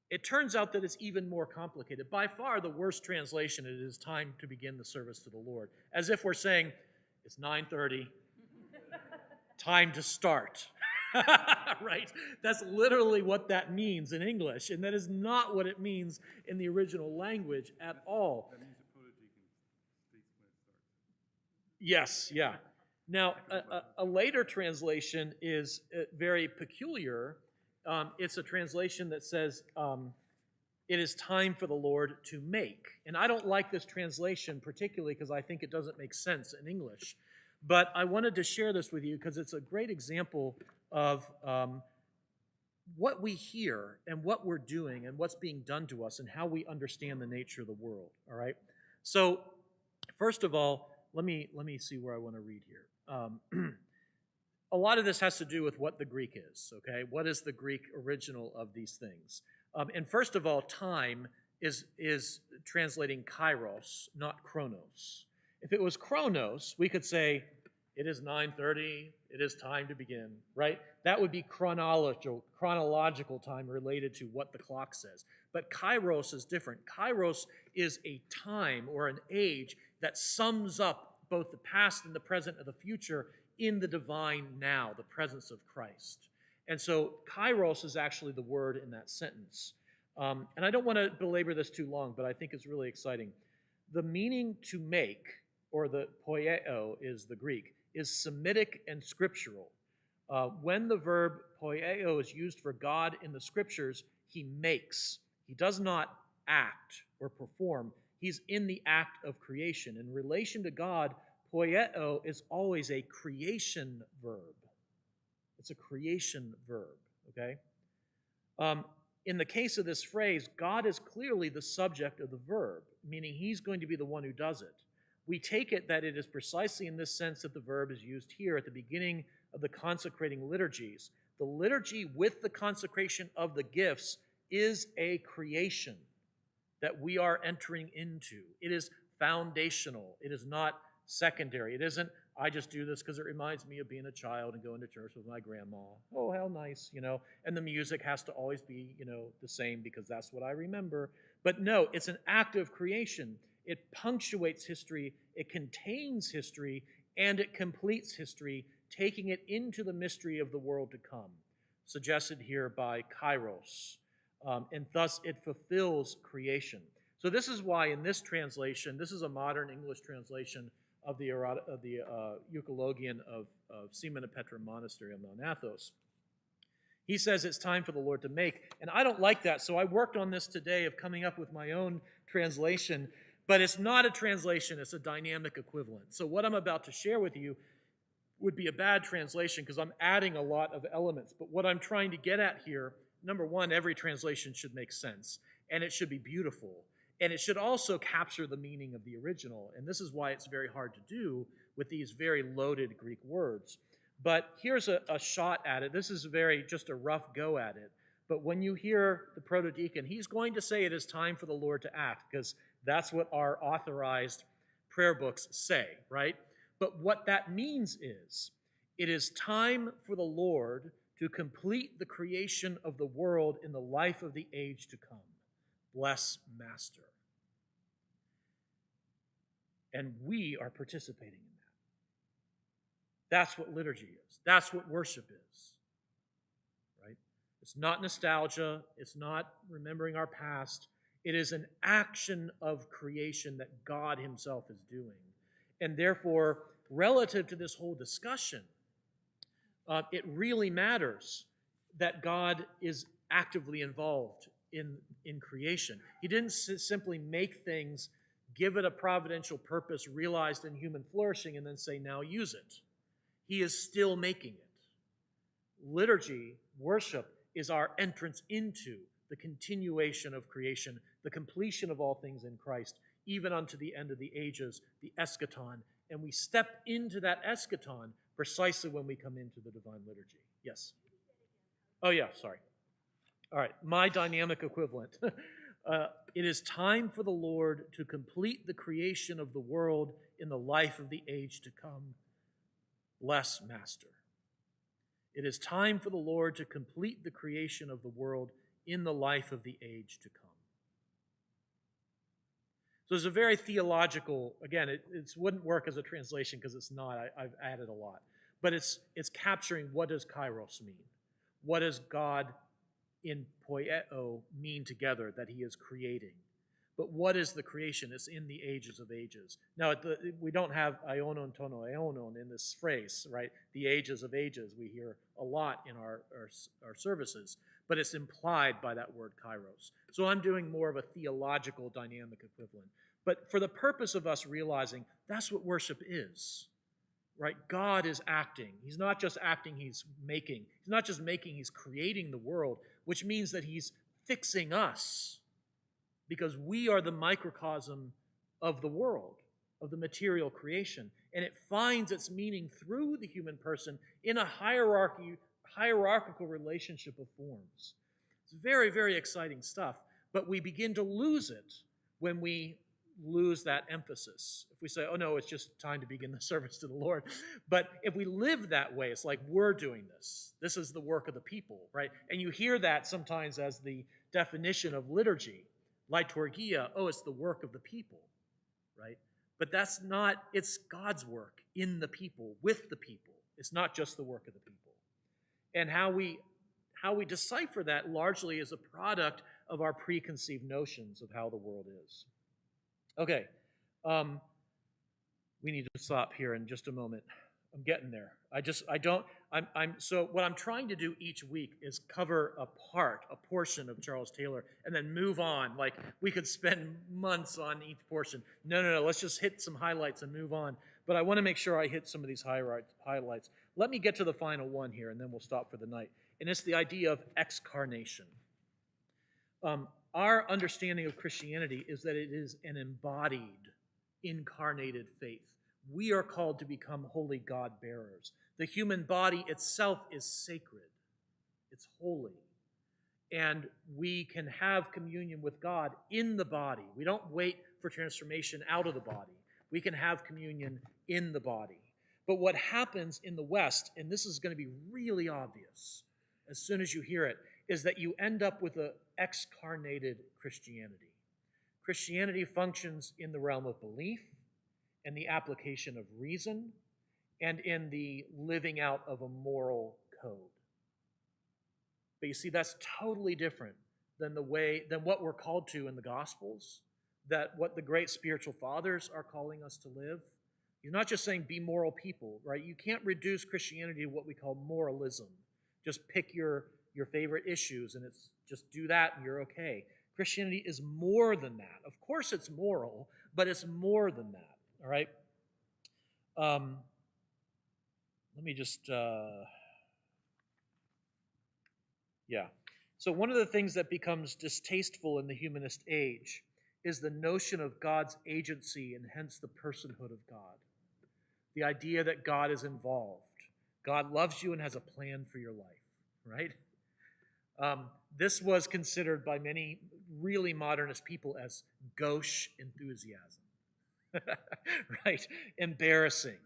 It turns out that it's even more complicated. By far the worst translation, it is time to begin the service to the Lord. As if we're saying, it's 9:30, time to start. Right? That's literally what that means in English, and that is not what it means in the original language at all. That means the protodeacon states when it starts. Yes, yeah. Now, a later translation is very peculiar. It's a translation that says, it is time for the Lord to make. And I don't like this translation particularly because I think it doesn't make sense in English. But I wanted to share this with you because it's a great example of what we hear and what we're doing and what's being done to us and how we understand the nature of the world, all right? So, first of all, let me see where I want to read here. A lot of this has to do with what the Greek is, okay? What is the Greek original of these things? And first of all, time is translating kairos, not chronos. If it was chronos, we could say, it is 9:30, it is time to begin, right? That would be chronological time related to what the clock says. But kairos is different. Kairos is a time or an age that sums up both the past and the present and the future in the divine now, the presence of Christ. And so kairos is actually the word in that sentence. And I don't want to belabor this too long, but I think it's really exciting. The meaning to make, or the poieo is the Greek, is Semitic and scriptural. When the verb poieo is used for God in the scriptures, he makes. He does not act or perform. He's in the act of creation. In relation to God, poieo is always a creation verb. It's a creation verb, okay? In the case of this phrase, God is clearly the subject of the verb, meaning he's going to be the one who does it. We take it that it is precisely in this sense that the verb is used here at the beginning of the consecrating liturgies. The liturgy with the consecration of the gifts is a creation that we are entering into. It is foundational. It is not secondary. It isn't, I just do this because it reminds me of being a child and going to church with my grandma. Oh, how nice, And the music has to always be, the same because that's what I remember. But no, it's an act of creation. It punctuates history, it contains history, and it completes history, taking it into the mystery of the world to come, suggested here by kairos. And thus it fulfills creation. So this is why in this translation, this is a modern English translation of the Euchologian of Simon and Petra Monastery on Mount Athos. He says it's time for the Lord to make, and I don't like that, so I worked on this today of coming up with my own translation, but it's not a translation, it's a dynamic equivalent. So what I'm about to share with you would be a bad translation because I'm adding a lot of elements, but what I'm trying to get at here, number one, every translation should make sense, and it should be beautiful. And it should also capture the meaning of the original. And this is why it's very hard to do with these very loaded Greek words. But here's a shot at it. This is just a rough go at it. But when you hear the protodeacon, he's going to say it is time for the Lord to act, because that's what our authorized prayer books say, right? But what that means is, it is time for the Lord to complete the creation of the world in the life of the age to come. Bless Master. And we are participating in that. That's what liturgy is. That's what worship is. Right? It's not nostalgia. It's not remembering our past. It is an action of creation that God himself is doing. And therefore, relative to this whole discussion, it really matters that God is actively involved in creation. He didn't simply make things, give it a providential purpose realized in human flourishing, and then say, now use it. He is still making it. Liturgy, worship, is our entrance into the continuation of creation, the completion of all things in Christ, even unto the end of the ages, the eschaton. And we step into that eschaton precisely when we come into the divine liturgy. Yes? Oh, yeah, sorry. All right, my dynamic equivalent. It is time for the Lord to complete the creation of the world in the life of the age to come. Bless, Master. It is time for the Lord to complete the creation of the world in the life of the age to come. So it's a very theological, again, it wouldn't work as a translation because it's not, I've added a lot. But it's capturing what does kairos mean? What does God in poieo mean together that he is creating? But what is the creation? It's in the ages of ages. Now, we don't have aionon tono aionon in this phrase, right? The ages of ages we hear a lot in our services, but it's implied by that word kairos. So I'm doing more of a theological dynamic equivalent. But for the purpose of us realizing that's what worship is, right? God is acting. He's not just acting, he's making. He's not just making, he's creating the world, which means that he's fixing us, because we are the microcosm of the world, of the material creation. And it finds its meaning through the human person in a hierarchical relationship of forms. It's very, very exciting stuff. But we begin to lose it when we lose that emphasis. If we say, oh no, it's just time to begin the service to the Lord. But if we live that way, it's like we're doing this. This is the work of the people, right? And you hear that sometimes as the definition of liturgy. Liturgia, oh, it's the work of the people, right? But that's not, it's God's work in the people, with the people. It's not just the work of the people. And how we decipher that largely is a product of our preconceived notions of how the world is. Okay, we need to stop here in just a moment. I'm getting there. So what I'm trying to do each week is cover a portion of Charles Taylor, and then move on. Like, we could spend months on each portion. No, let's just hit some highlights and move on. But I want to make sure I hit some of these highlights. Let me get to the final one here, and then we'll stop for the night. And it's the idea of excarnation. Our understanding of Christianity is that it is an embodied, incarnated faith. We are called to become holy God bearers. The human body itself is sacred. It's holy. And we can have communion with God in the body. We don't wait for transformation out of the body. We can have communion in the body. But what happens in the West, and this is going to be really obvious as soon as you hear it, is that you end up with an excarnated Christianity. Christianity functions in the realm of belief, and the application of reason, and in the living out of a moral code. But you see, that's totally different than what we're called to in the Gospels, that what the great spiritual fathers are calling us to live. He's not just saying be moral people, right? You can't reduce Christianity to what we call moralism. Just pick your favorite issues and it's just do that and you're okay. Christianity is more than that. Of course it's moral, but it's more than that. All right. Let me just, So one of the things that becomes distasteful in the humanist age is the notion of God's agency and hence the personhood of God. The idea that God is involved. God loves you and has a plan for your life, right? This was considered by many really modernist people as gauche enthusiasm. Right? Embarrassing.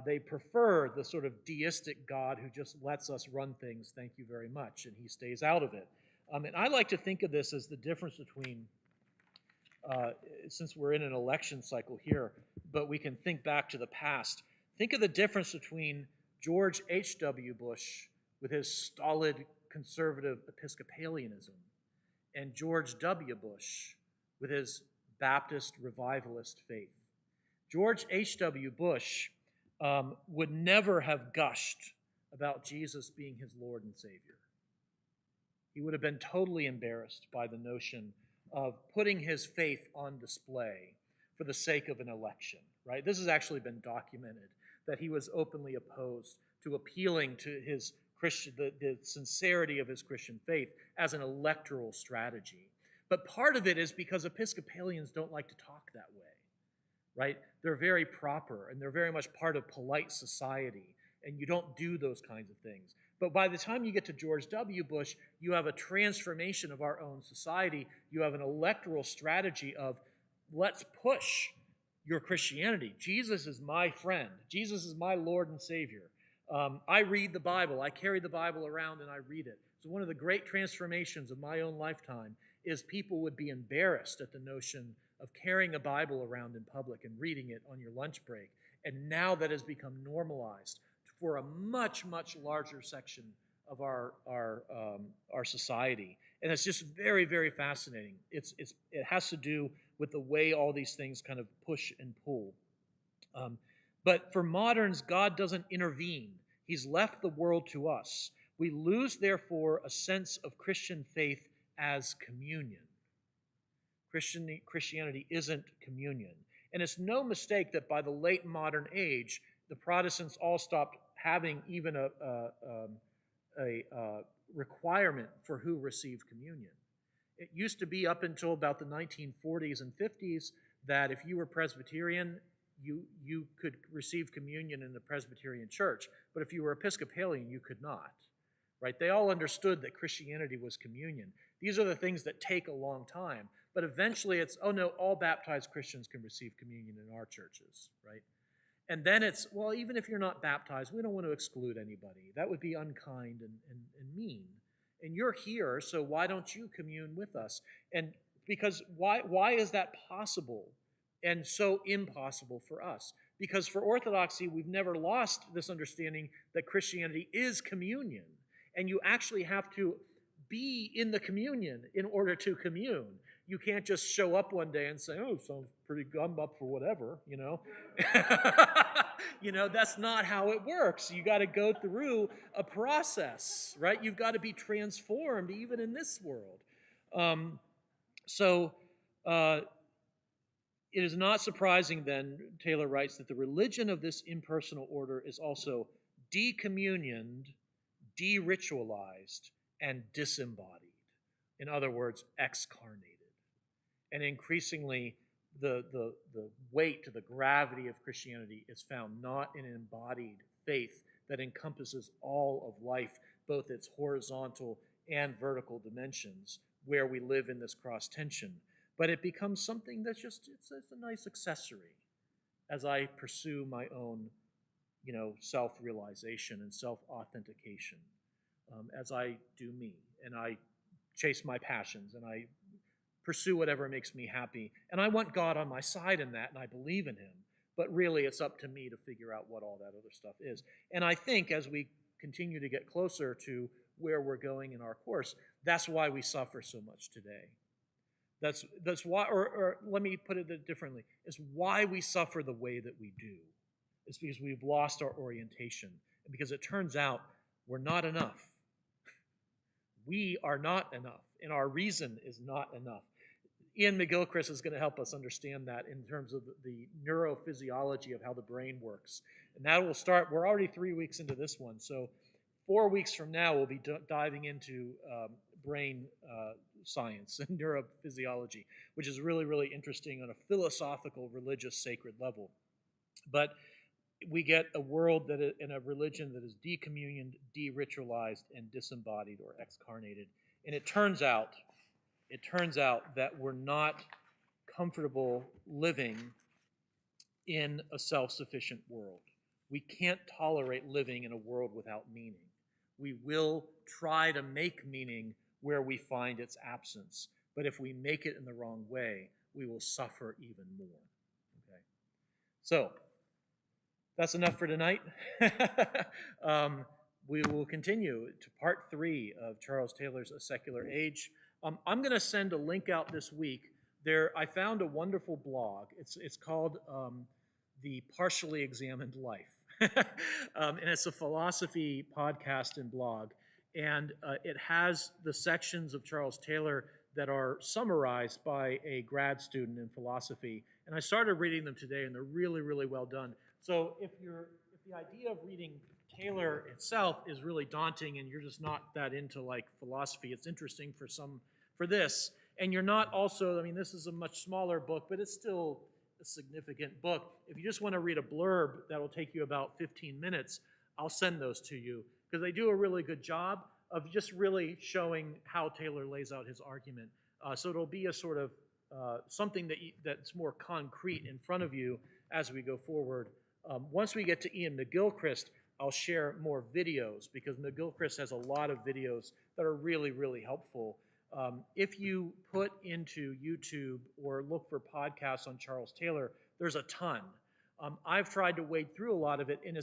They prefer the sort of deistic God who just lets us run things, thank you very much, and he stays out of it. And I like to think of this as the difference between, since we're in an election cycle here, but we can think back to the past. Think of the difference between George H.W. Bush with his stolid conservative Episcopalianism and George W. Bush with his Baptist revivalist faith. George H.W. Bush would never have gushed about Jesus being his Lord and Savior. He would have been totally embarrassed by the notion of putting his faith on display for the sake of an election, right? This has actually been documented, that he was openly opposed to appealing to his Christian, the sincerity of his Christian faith as an electoral strategy. But part of it is because Episcopalians don't like to talk that way, right? They're very proper, and they're very much part of polite society, and you don't do those kinds of things. But by the time you get to George W. Bush, you have a transformation of our own society. You have an electoral strategy of, let's push your Christianity. Jesus is my friend. Jesus is my Lord and Savior. I read the Bible. I carry the Bible around and I read it. So one of the great transformations of my own lifetime is people would be embarrassed at the notion of carrying a Bible around in public and reading it on your lunch break. And now that has become normalized for a much, much larger section of our society. And it's just very, very fascinating. It has to do with the way all these things kind of push and pull. But for moderns, God doesn't intervene. He's left the world to us. We lose, therefore, a sense of Christian faith as communion. Christianity isn't communion. And it's no mistake that by the late modern age, the Protestants all stopped having even a requirement for who received communion. It used to be up until about the 1940s and 50s that if you were Presbyterian, you could receive communion in the Presbyterian church, but if you were Episcopalian, you could not, right? They all understood that Christianity was communion. These are the things that take a long time, but eventually it's, oh no, all baptized Christians can receive communion in our churches, right? And then it's, well, even if you're not baptized, we don't want to exclude anybody. That would be unkind and mean. And you're here, so why don't you commune with us? And because why is that possible and so impossible for us? Because for Orthodoxy, we've never lost this understanding that Christianity is communion. And you actually have to be in the communion in order to commune. You can't just show up one day and say, oh, sounds pretty good, I'm up for whatever, you know. That's not how it works. You got to go through a process, right? You've got to be transformed even in this world. It is not surprising then, Taylor writes, that the religion of this impersonal order is also decommunioned, de-ritualized, and disembodied. In other words, excarnated. And increasingly, the weight, the gravity of Christianity is found not in an embodied faith that encompasses all of life, both its horizontal and vertical dimensions, where we live in this cross tension. But it becomes something that's just, it's a nice accessory as I pursue my own, self-realization and self-authentication, as I do me, and I chase my passions, and I pursue whatever makes me happy. And I want God on my side in that, and I believe in him. But really, it's up to me to figure out what all that other stuff is. And I think as we continue to get closer to where we're going in our course, that's why we suffer so much today. That's why, or let me put it differently, it's why we suffer the way that we do. It's because we've lost our orientation, and because it turns out we're not enough. We are not enough, and our reason is not enough. Ian McGilchrist is going to help us understand that in terms of the neurophysiology of how the brain works. And that will start, we're already 3 weeks into this one, so 4 weeks from now we'll be diving into brain science and neurophysiology, which is really, really interesting on a philosophical, religious, sacred level. But we get a world in a religion that is decommunioned, de-ritualized, and disembodied or excarnated. And it turns out that we're not comfortable living in a self-sufficient world. We can't tolerate living in a world without meaning. We will try to make meaning where we find its absence. But if we make it in the wrong way, we will suffer even more. Okay? So, that's enough for tonight. We will continue to part 3 of Charles Taylor's A Secular Age. I'm going to send a link out this week. I found a wonderful blog. It's called The Partially Examined Life. And it's a philosophy podcast and blog. and it has the sections of Charles Taylor that are summarized by a grad student in philosophy. And I started reading them today, and they're really, really well done. So if the idea of reading Taylor itself is really daunting, and you're just not that into like philosophy, it's interesting for this. And you're not also, I mean, this is a much smaller book, but it's still a significant book. If you just want to read a blurb that will take you about 15 minutes, I'll send those to you, because they do a really good job of just really showing how Taylor lays out his argument. So it'll be a sort of something that's more concrete in front of you as we go forward. Once we get to Ian McGilchrist, I'll share more videos, because McGilchrist has a lot of videos that are really, really helpful. If you put into YouTube or look for podcasts on Charles Taylor, there's a ton. I've tried to wade through a lot of it, and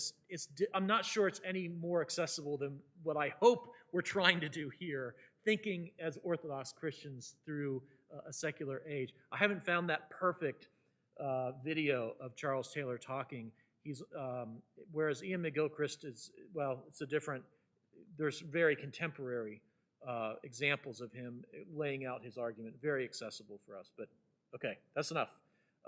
I'm not sure it's any more accessible than what I hope we're trying to do here, thinking as Orthodox Christians through a secular age. I haven't found that perfect video of Charles Taylor talking. Whereas Ian McGilchrist is, well, there's very contemporary examples of him laying out his argument, very accessible for us. But okay, that's enough.